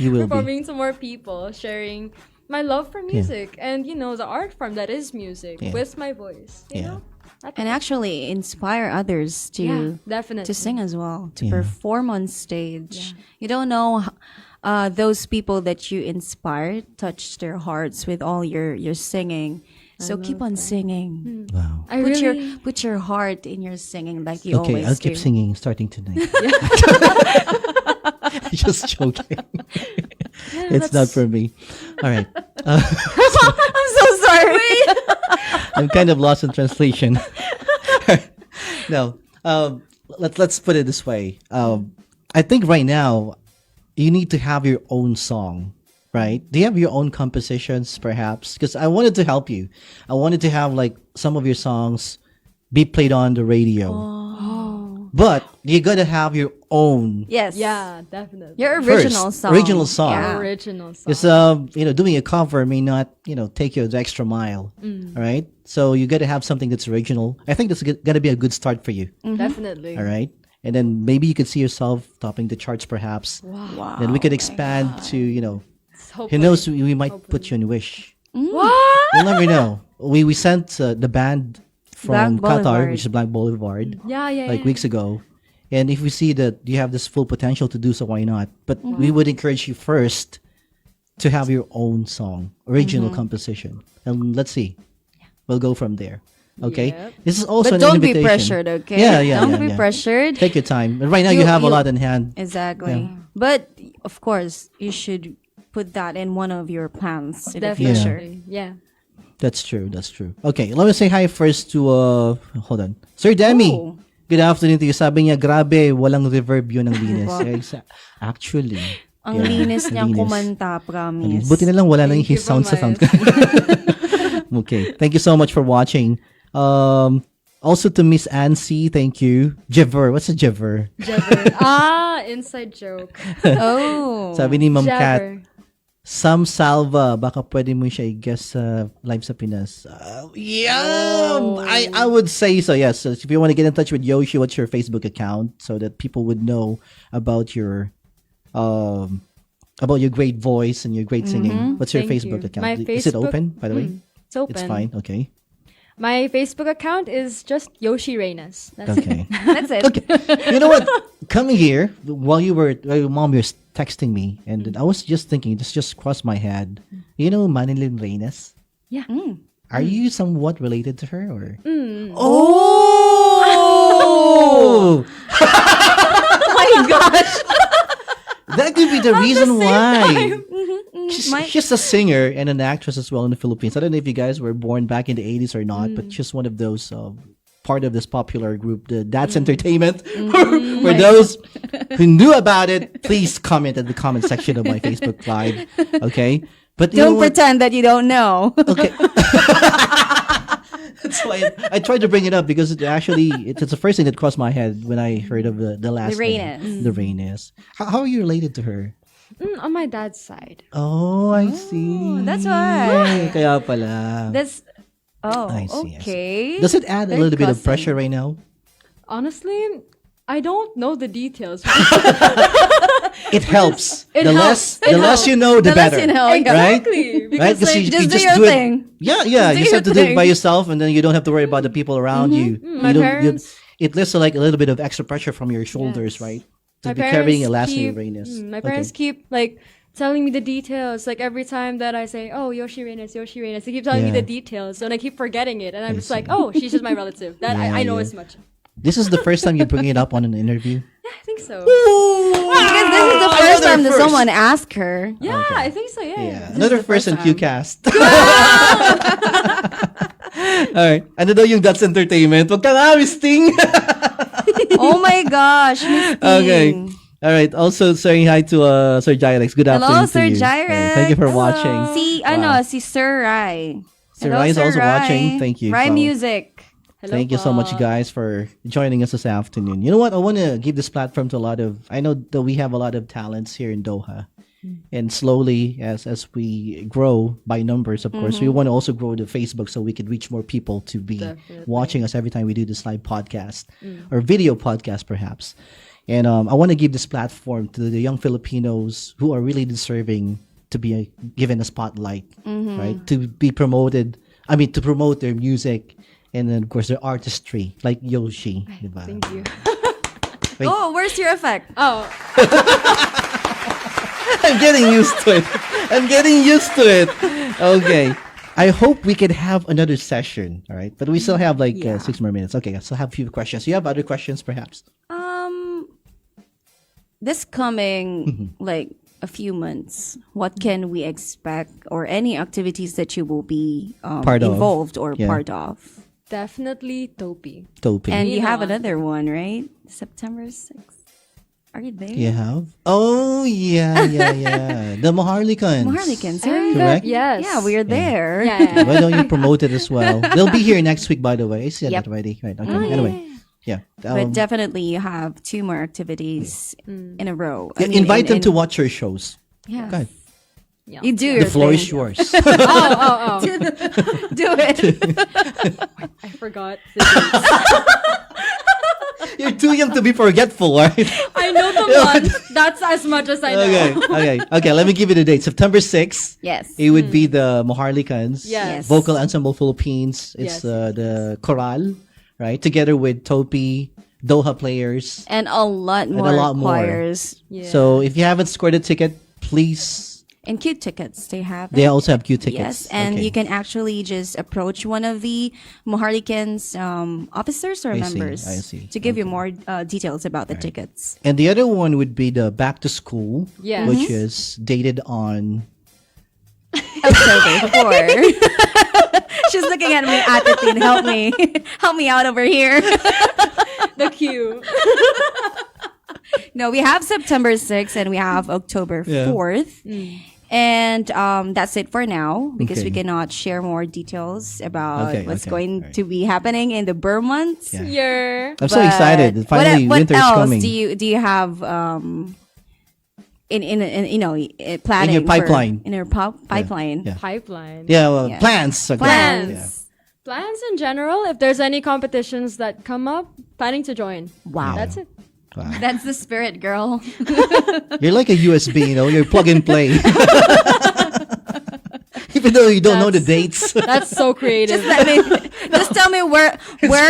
You will be. Performing to more people, sharing my love for music and the art form that is music Yeah. with my voice. You Yeah. know? And actually inspire others to Definitely. to sing as well, to Yeah. perform on stage. You don't know those people that you inspired touch their hearts with all your singing. So keep on singing. Wow. I Put really your heart in your singing like you Okay, always I'll do. keep singing starting tonight. Just joking. It's not for me. All right. I'm so sorry. I'm kind of lost in translation. No. Let's put it this way. I think right now you need to have your own song, right? Do you have your own compositions, perhaps? Because I wanted to help you. I wanted to have some of your songs be played on the radio. But you gotta have your own. Yes. yeah, definitely. Your original First, song. original song. Yeah. Original song. Because doing a cover may not take you the extra mile. All right, so you got to have something that's original. I think that's gonna be a good start for you. Definitely. All right, and then maybe you could see yourself topping the charts, perhaps. Wow. Then we could expand to who Hopefully. knows, we might put you in Wish. What? You'll never know. We sent the band from Black Qatar, Boulevard. which is Black Boulevard, Yeah. weeks ago, And if we see that you have this full potential to do so, why not? But we would encourage you first to have your own song, original composition. And let's see. We'll go from there. Okay? Yep. This is also But an don't be invitation. pressured, okay? Yeah. Don't be pressured. Take your time. Right now, you have a lot in hand. Exactly. Yeah. But of course, you should put that in one of your plans in the Definitely. future. Yeah. That's true. Okay, let me say hi first to, hold on. Sir Demi. Oh. Good afternoon to you. Sabi niya, grabe, walang reverb yun ng Reynes. Actually. Ang linis niyang linis. kumanta, promise. Buti na lang wala lang Thank you his sound sa so sound. much. Okay. Thank you so much for watching. Also to Miss Ansi, thank you. Jever. What's a Jever? Jabber. Inside joke. Oh. Sabi ni Ma'am Kat, Jabber. Sam Salva, baka pwede mo siya i-guess sa live sa Pinas. I would say so, yes. So if you want to get in touch with Yochy, what's your Facebook account so that people would know about your great voice and your great singing? What's your Thank Facebook you. account? My Is it Facebook- open, by the way? It's open. It's fine, okay. My Facebook account is just Yochy Reynes. That's Okay. That's it. Okay. You know what? Coming here, while your mom was texting me, and then I was just thinking, this just crossed my head. You know Manilyn Reynes? Yeah. Are you somewhat related to her, or? Mm. Oh! My gosh. That could be the reason why. My- She's a singer and an actress as well in the Philippines. I don't know if you guys were born back in the 80s or not, but she's one of those part of this popular group, the That's Entertainment. For those who knew about it, please comment in the comment section of my Facebook Live. Okay? But you know Don't what? pretend that you don't know. Okay. That's why I tried to bring it up because it's the first thing that crossed my head when I heard of the last name. Reynes. The Reynes. How are you related to her? On my dad's side. Oh, I see. That's why. Kaya pala. That's I see. okay. Does it add a Third little bit of cousin. pressure right now? Honestly, I don't know the details. It helps. It the helps. less It the less helps. you know, the, The less better. you know, yeah. Right? Exactly. Because, Right? Because like, you just can do your do thing. it. Yeah. Just You do just have to your do it thing. by yourself, and then you don't have to worry about the people around you. My You don't. parents- It lifts like a little bit of extra pressure from your shoulders, Yes. right? To My be carrying a parents last name keep- Reynes. My parents keep like telling me the details. Like every time that I say, "Oh, Yochy Reynes," they keep telling me Yeah. the details, and I keep forgetting it. And I'm I just like, see. "Oh, she's just my relative." That Yeah, I know yeah. as much. This is the first time you bring it up on an interview. Yeah, I think so. Because this is the first time that someone asked her. Yeah, Okay. I think so. Yeah. Yeah. Another the first in first time. QCast. Alright. Ano daw yung That's Entertainment? Wag ka nga, Miss Ting. Oh my gosh, Miss Okay. Ting. All right. Also saying hi to Sir Gyrex. Good Hello, afternoon Sir to you. Gyrex. Thank you for Hello. watching. Si Sir Rai. Sir Hello, Rai is also Rai. watching. Thank you. Rai So, Music. Hello thank you so much, po. guys, for joining us this afternoon. You know what? I want to give this platform to a lot of. I know that we have a lot of talents here in Doha, and slowly, as we grow by numbers, of course, we want to also grow the Facebook so we could reach more people to be Definitely. watching us every time we do this live podcast or video podcast, perhaps. And I want to give this platform to the young Filipinos who are really deserving to be given a spotlight, right? To be promoted. I mean, to promote their music. And then, of course, their artistry, like Yochy. Diba? Thank you. Wait. Oh, where's your effect? Oh, I'm getting used to it. Okay. I hope we can have another session, all right? But we still have like 6 more minutes. Okay, I still have a few questions. You have other questions, perhaps? This coming like a few months, what can we expect, or any activities that you will be Part of. involved or Yeah. part of? definitely TOPi. TOPi. And you have Pino. another one, right? September 6th. Are you there? You have? Oh, yeah. The Maharlikans. Maharlikans, right? Correct? Yes. Yeah, we're there. Yeah. Why don't you promote it as well? They'll be here next week, by the way. I said Yep. that already. Right. Okay. Anyway. Yeah. But definitely you have 2 more activities in a row. I Yeah, mean, invite them in- to watch your shows. Yeah. Go ahead. You do your The floor thing. is yours. Oh. Do it. I forgot. the dates. You're too young to be forgetful, right? I know the one. That's as much as I know. Okay. Let me give you the date. September 6th. Yes. It would be the Maharlikans. Yes. Vocal Ensemble Philippines. It's Yes. the chorale, right? Together with TOPi, Doha players, And a lot more a lot more. choirs. Yeah. So if you haven't scored a ticket, please. And cute tickets, they have. They it. also have queue tickets. Yes, and Okay. you can actually just approach one of the Maharlikan's officers or I see, members I see. to give you more details about the tickets. And the other one would be the back to school, Yes. which is dated on. October 4. She's looking at me, Atatine, help me. Help me out over here. The queue. No, we have September 6th and we have October Yeah. 4th. And that's it for now because we Okay. cannot share more details about Okay, what's okay, going alright. to be happening in the Burr months. Yeah. Yeah. I'm so But excited. Finally, what winter is else coming. do you have in you know planning In your pipeline. in your pipeline? Yeah. Pipeline. Yeah, well, Yeah. plans. Okay. Plans. Yeah. Plans in general. If there's any competitions that come up, planning to join. Wow. That's it. Wow. That's the spirit, girl. You're like a USB, you're plug and play. Even though you don't know the dates. That's so creative. Just tell me where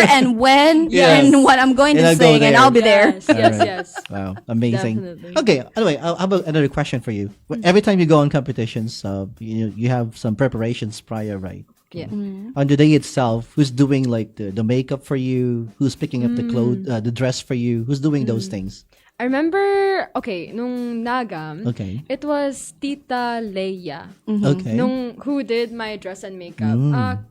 and when Yes. and what I'm going And to I'll go sing, and there. I'll be there. Yes, yes, Alright. yes. Wow, amazing. Definitely. Okay, anyway, how about another question for you? Every time you go on competitions, you have some preparations prior, right? Yeah. On the day itself, who's doing like the makeup for you? Who's picking up the clothes, the dress for you? Who's doing those things? I remember, okay, nung Nagam, Okay. it was Tita Leia, Okay. who did my dress and makeup.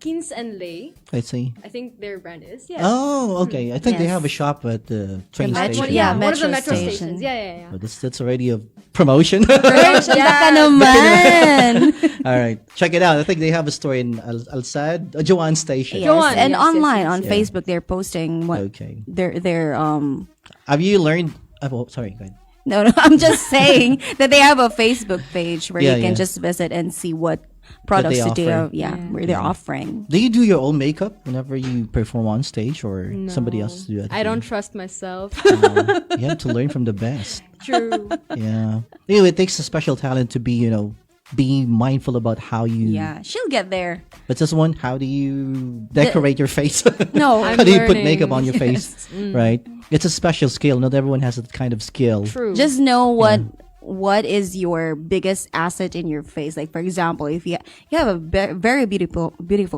Kins and Lay, I see. I think their brand is. Yes. Oh, okay. I think they Yes. have a shop at the train metro- station. yeah, one of the metro metro station. stations. Yeah. Oh, that's already a promotion. Baka naman. All right, check it out. I think they have a store in Al Saad, Joanne Station. Yes, Joanne, and yes, online yes, on yes. Facebook, they're posting what Okay. their Have you learned? Oh, sorry. Go ahead. No, I'm just saying that they have a Facebook page where Yeah, you can yeah. just visit and see what products they to do. offer. Where they're offering. Do you do your own makeup whenever you perform on stage, or somebody else do that? I don't trust myself. You have to learn from the best. True. Yeah. Anyway, it takes a special talent to be, be mindful about how you. Yeah, she'll get there. But this one, how do you decorate your face? No, How do you put learning. makeup on your face? Right. It's a special skill. Not everyone has that kind of skill. True. just know what is your biggest asset in your face. Like for example, if you have a very beautiful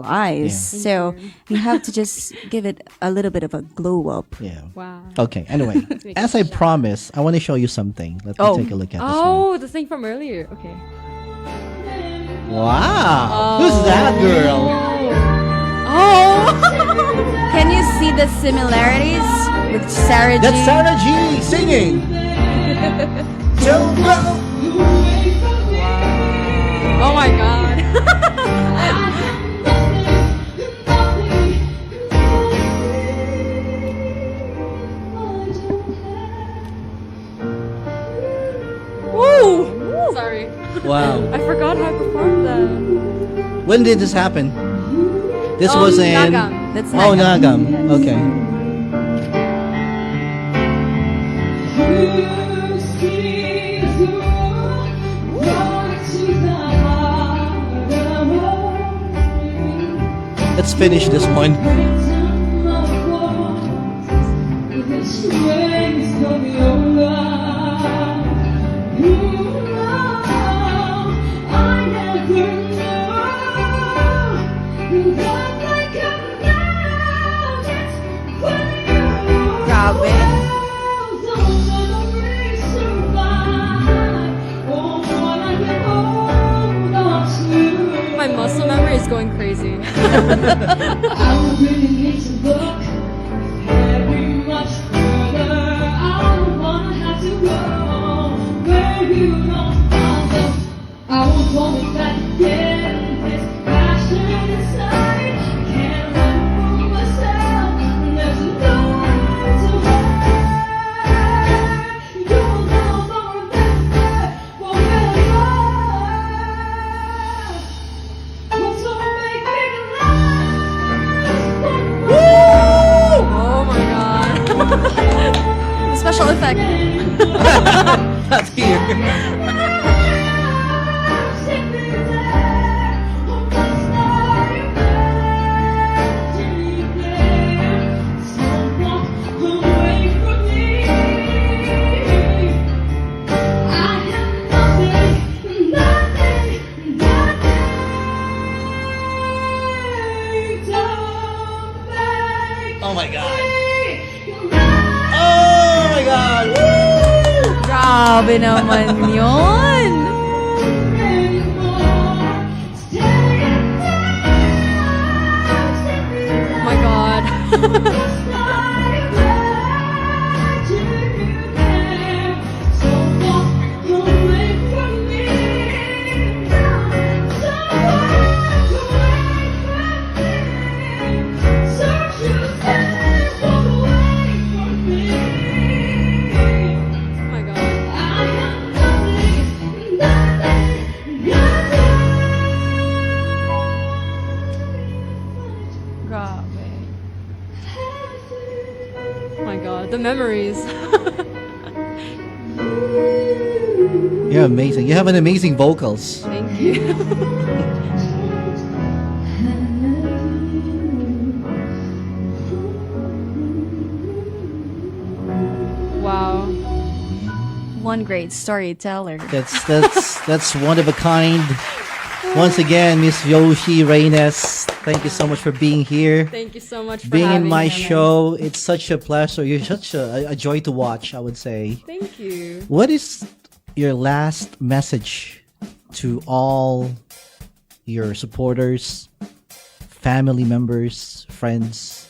eyes, Yeah. so you have to just give it a little bit of a glow up. Yeah. Wow. Okay. Anyway, as I promised, I want to show you something. Let me Oh. take a look at this one. Oh, the thing from earlier. Okay. Wow. Who's that girl? Oh. Can you see the similarities with Sarah G? That's Sarah G singing. Don't go. Oh my God. Woo! Sorry. Wow. I forgot how I performed that. When did this happen? This was in. Nagam. That's Oh, Nagam. Nagam. Okay. Let's finish this one. Grabe. My muscle memory is going crazy. Oh my God. Special effect. Not here. Oh my God. Oh my God. Woo! Grabe naman yun. Oh my God. Oh my God. Grabe. Oh my God. The memories. You're amazing. You have an amazing vocals. Thank you. Wow. One great storyteller. That's one of a kind. Once again, Miss Yochy Reynes, thank you so much for being here. Thank you so much for Being in having my me. show, it's such a pleasure. You're such a joy to watch, I would say. Thank you. What is your last message to all your supporters, family members, friends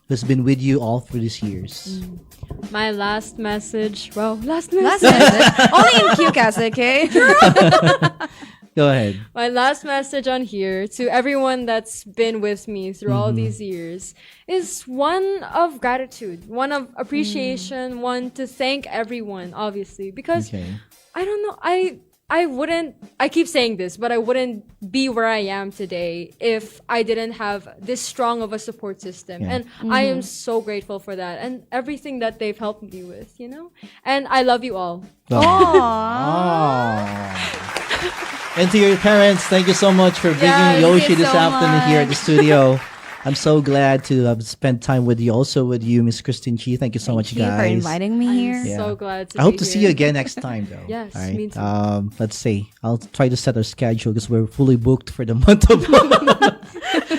who's been with you all through these years? My last message. Well, last Last message. message. Only in QCast, okay? Go ahead. My last message on here to everyone that's been with me through all these years is one of gratitude, one of appreciation, one to thank everyone, obviously, because Okay. I don't know, I wouldn't, I keep saying this, but I wouldn't be where I am today if I didn't have this strong of a support system. Yeah. And I am so grateful for that and everything that they've helped me with, you know? And I love you all. And to your parents, thank you so much for bringing Yeah, thank Yochy you this so afternoon here at the much. studio. I'm so glad to have spent time with you, also with you, Miss Christine Chi. Thank you so much, Thank you for guys. inviting me here. Yeah. So glad to I hope be to see here. you again next time, though. Yes, All right? me too. Let's see. I'll try to set our schedule because we're fully booked for the month of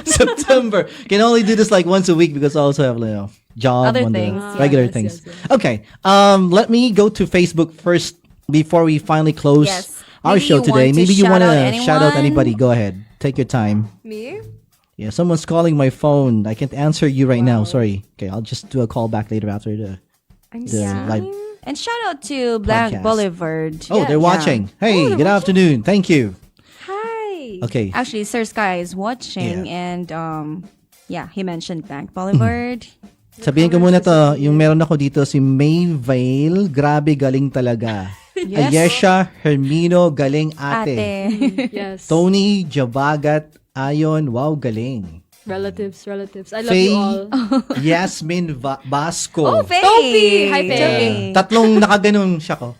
September. Can only do this like once a week because I also have job Other on the things, regular yes, things. yes, Okay. Let me go to Facebook first before we finally close Yes. our Maybe show you today. want to Maybe you shout want out to shout out anyone? anybody. Go ahead. Take your time. Me? Yeah, someone's calling my phone. I can't answer you right now. Sorry. Okay, I'll just do a call back later after the I'm live. And shout out to Black Podcast. Boulevard. Oh, they're watching. Hey, good afternoon. Thank you. Hi. Okay. Actually, Sir Sky is watching, Yeah. and he mentioned Black Boulevard. Sabihin ko muna to, yung meron ako dito si Mayvale, grabe galing talaga. Yes. Ayesha Hermino, galing ate. Ate. Yes. Tony Jabagat, Ayon, wow, galing. Relatives. I love Faye, you all. Yasmin Basco. Oh, Faye! TOPi! Hi, Faye. Topi. Tatlong nakaganon siya ko.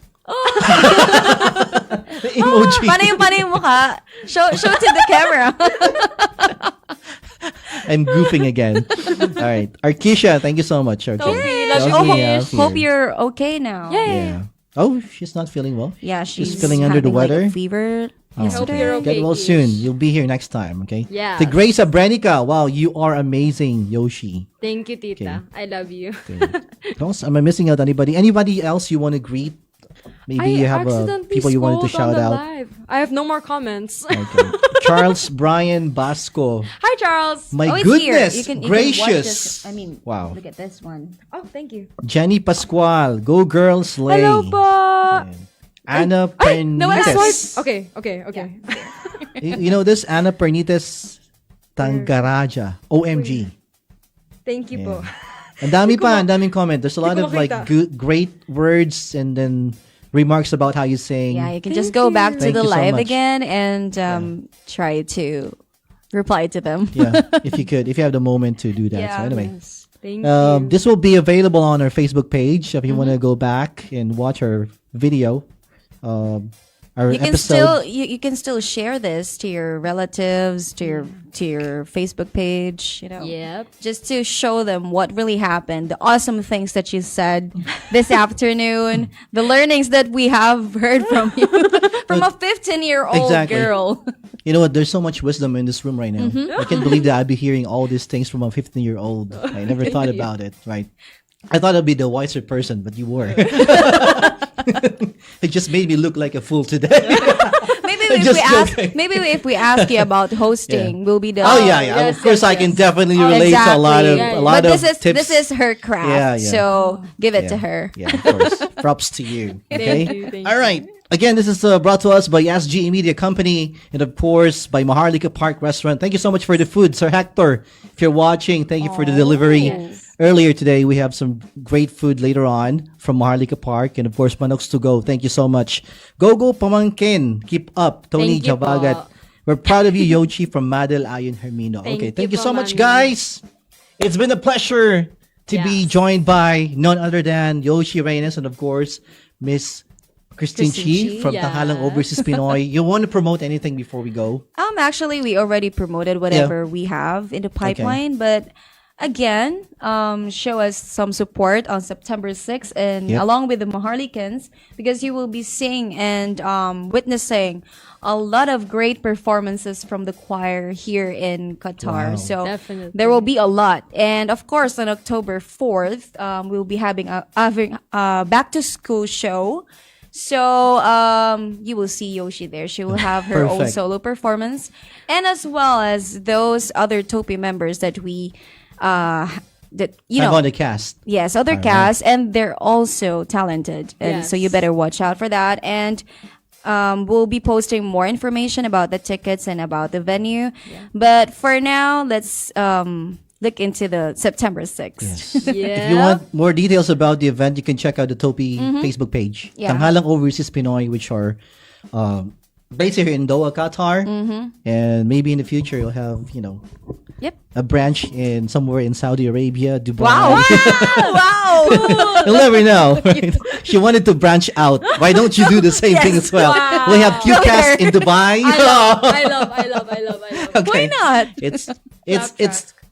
Emoji. Paano yung mukha? Show to the camera. I'm goofing again. All right. Arkisha, thank you so much. Arkisha. TOPi, love you, Okay, Kish. Hope you're okay now. Yeah. Oh, she's not feeling well. Yeah, she's feeling under the having, like, weather? a fever Hope yesterday. you're okay. Get well Kish. soon. You'll be here next time, okay? Yeah. The Grace Abrenica. Wow, you are amazing, Yochy. Thank you, Tita. I love you. Am I missing out anybody? Anybody else you want to greet? Maybe you have accidentally people you wanted to scrolled shout on the out. live. I have no more comments. Okay. Charles Brian Basco. Hi, Charles. My Oh, it's goodness, here. You can watch gracious. this. I mean, Wow. look at this one. Oh, thank you. Jenny Pascual. Go girls, lay. Hello po. Anna No, that's Pernites. why. Okay. You know this? Anna Pernites Tangaraja. OMG. Thank you po. Ang dami pa, ang daming comment. There's a lot Hindi ko of like makita. good, great words and then remarks about how you sing. Yeah, you can just go back to Thank the you so live much. again and try to reply to them. Yeah, if you could, if you have the moment to do that. Yeah. So anyway, Yes. Thank you. this will be available on our Facebook page if you want to go back and watch our video. our You can episode. you can still share this to your relatives, to your Facebook page, Yep. just to show them what really happened, the awesome things that you said this afternoon, the learnings that we have heard from you, from a 15-year-old Exactly. girl. You know what? There's so much wisdom in this room right now. I can't believe that I'd be hearing all these things from a 15-year-old. I never thought about it, right? I thought I'd be the wiser person, but you were. It just made me look like a fool today. Maybe if we ask you about hosting, we'll be the Oh yeah. yes, Of course, yes, I can yes. definitely relate to a lot of Yeah, yeah. a lot but of tips. this is her craft, Yeah, yeah. so give it to her. Yeah, of course. Props to you. Okay. Thank All right. Again, this is brought to us by SGE Media Company and of course by Maharlika Park Restaurant. Thank you so much for the food, Sir Hector. If you're watching, thank you for the delivery. Earlier today, we have some great food later on from Maharlika Park and of course Manox to Go. Thank you so much. Go Pamangkin. Keep up. Tony Thank you Jabagat. po. We're proud of you, Yochy from Madel Ayon Hermino. Thank Okay, thank you you so po, much, Mami. guys. It's been a pleasure to be Yes. joined by none other than Yochy Reynes and of course Miss Christine Christine Chi Chi, from yeah. Tanghalang Overseas Pinoy. You want to promote anything before we go? Actually, we already promoted whatever we have in the pipeline, but again, show us some support on September 6th and Yep. along with the Maharlikans, because you will be seeing and witnessing a lot of great performances from the choir here in Qatar. Wow. So Definitely. there will be a lot. And of course, on October 4th, we'll be having a back to school show. So you will see Yochy there. She will have her own Perfect. solo performance, and as well as those other TOPi members that we that you Have know on the cast. yes, other right. casts, and they're also talented, and so you Yes. better watch out for that. And we'll be posting more information about the tickets and about the venue. But for now, let's look into the September 6th. If you want more details about the event, you can check out the TOPi Facebook page. Yeah. Tanghalang Overseas Pinoy, which are based here in Doha, Qatar. And maybe in the future, you'll have, Yep. a branch in somewhere in Saudi Arabia, Dubai. Wow! wow! You'll never know. Right? She wanted to branch out. Why don't you do the same thing as well? Wow. We have QCast in Dubai. I love. Okay. Why not?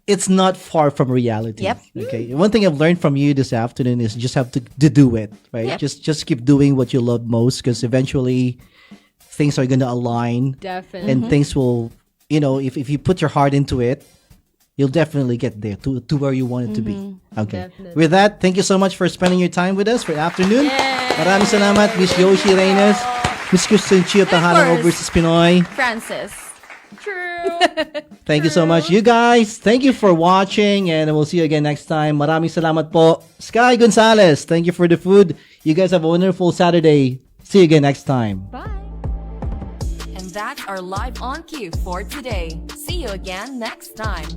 It's not far from reality. Yep. Okay. One thing I've learned from you this afternoon is you just have to do it, right? Yep. Just keep doing what you love most because eventually things are gonna align Definitely. and things will, if you put your heart into it, you'll definitely get there to where you want it to be. Okay. Definitely. With that, thank you so much for spending your time with us for the afternoon. Maraming salamat, Miss Yochy Reynes, Miss Christine Chi of Tanghalang course. Overseas Pinoy. Francis. True. Thank you so much. You guys, thank you for watching and we'll see you again next time. Maraming salamat po. Sky Gonzalez, thank you for the food. You guys have a wonderful Saturday. See you again next time. Bye. And that's our live on cue for today. See you again next time.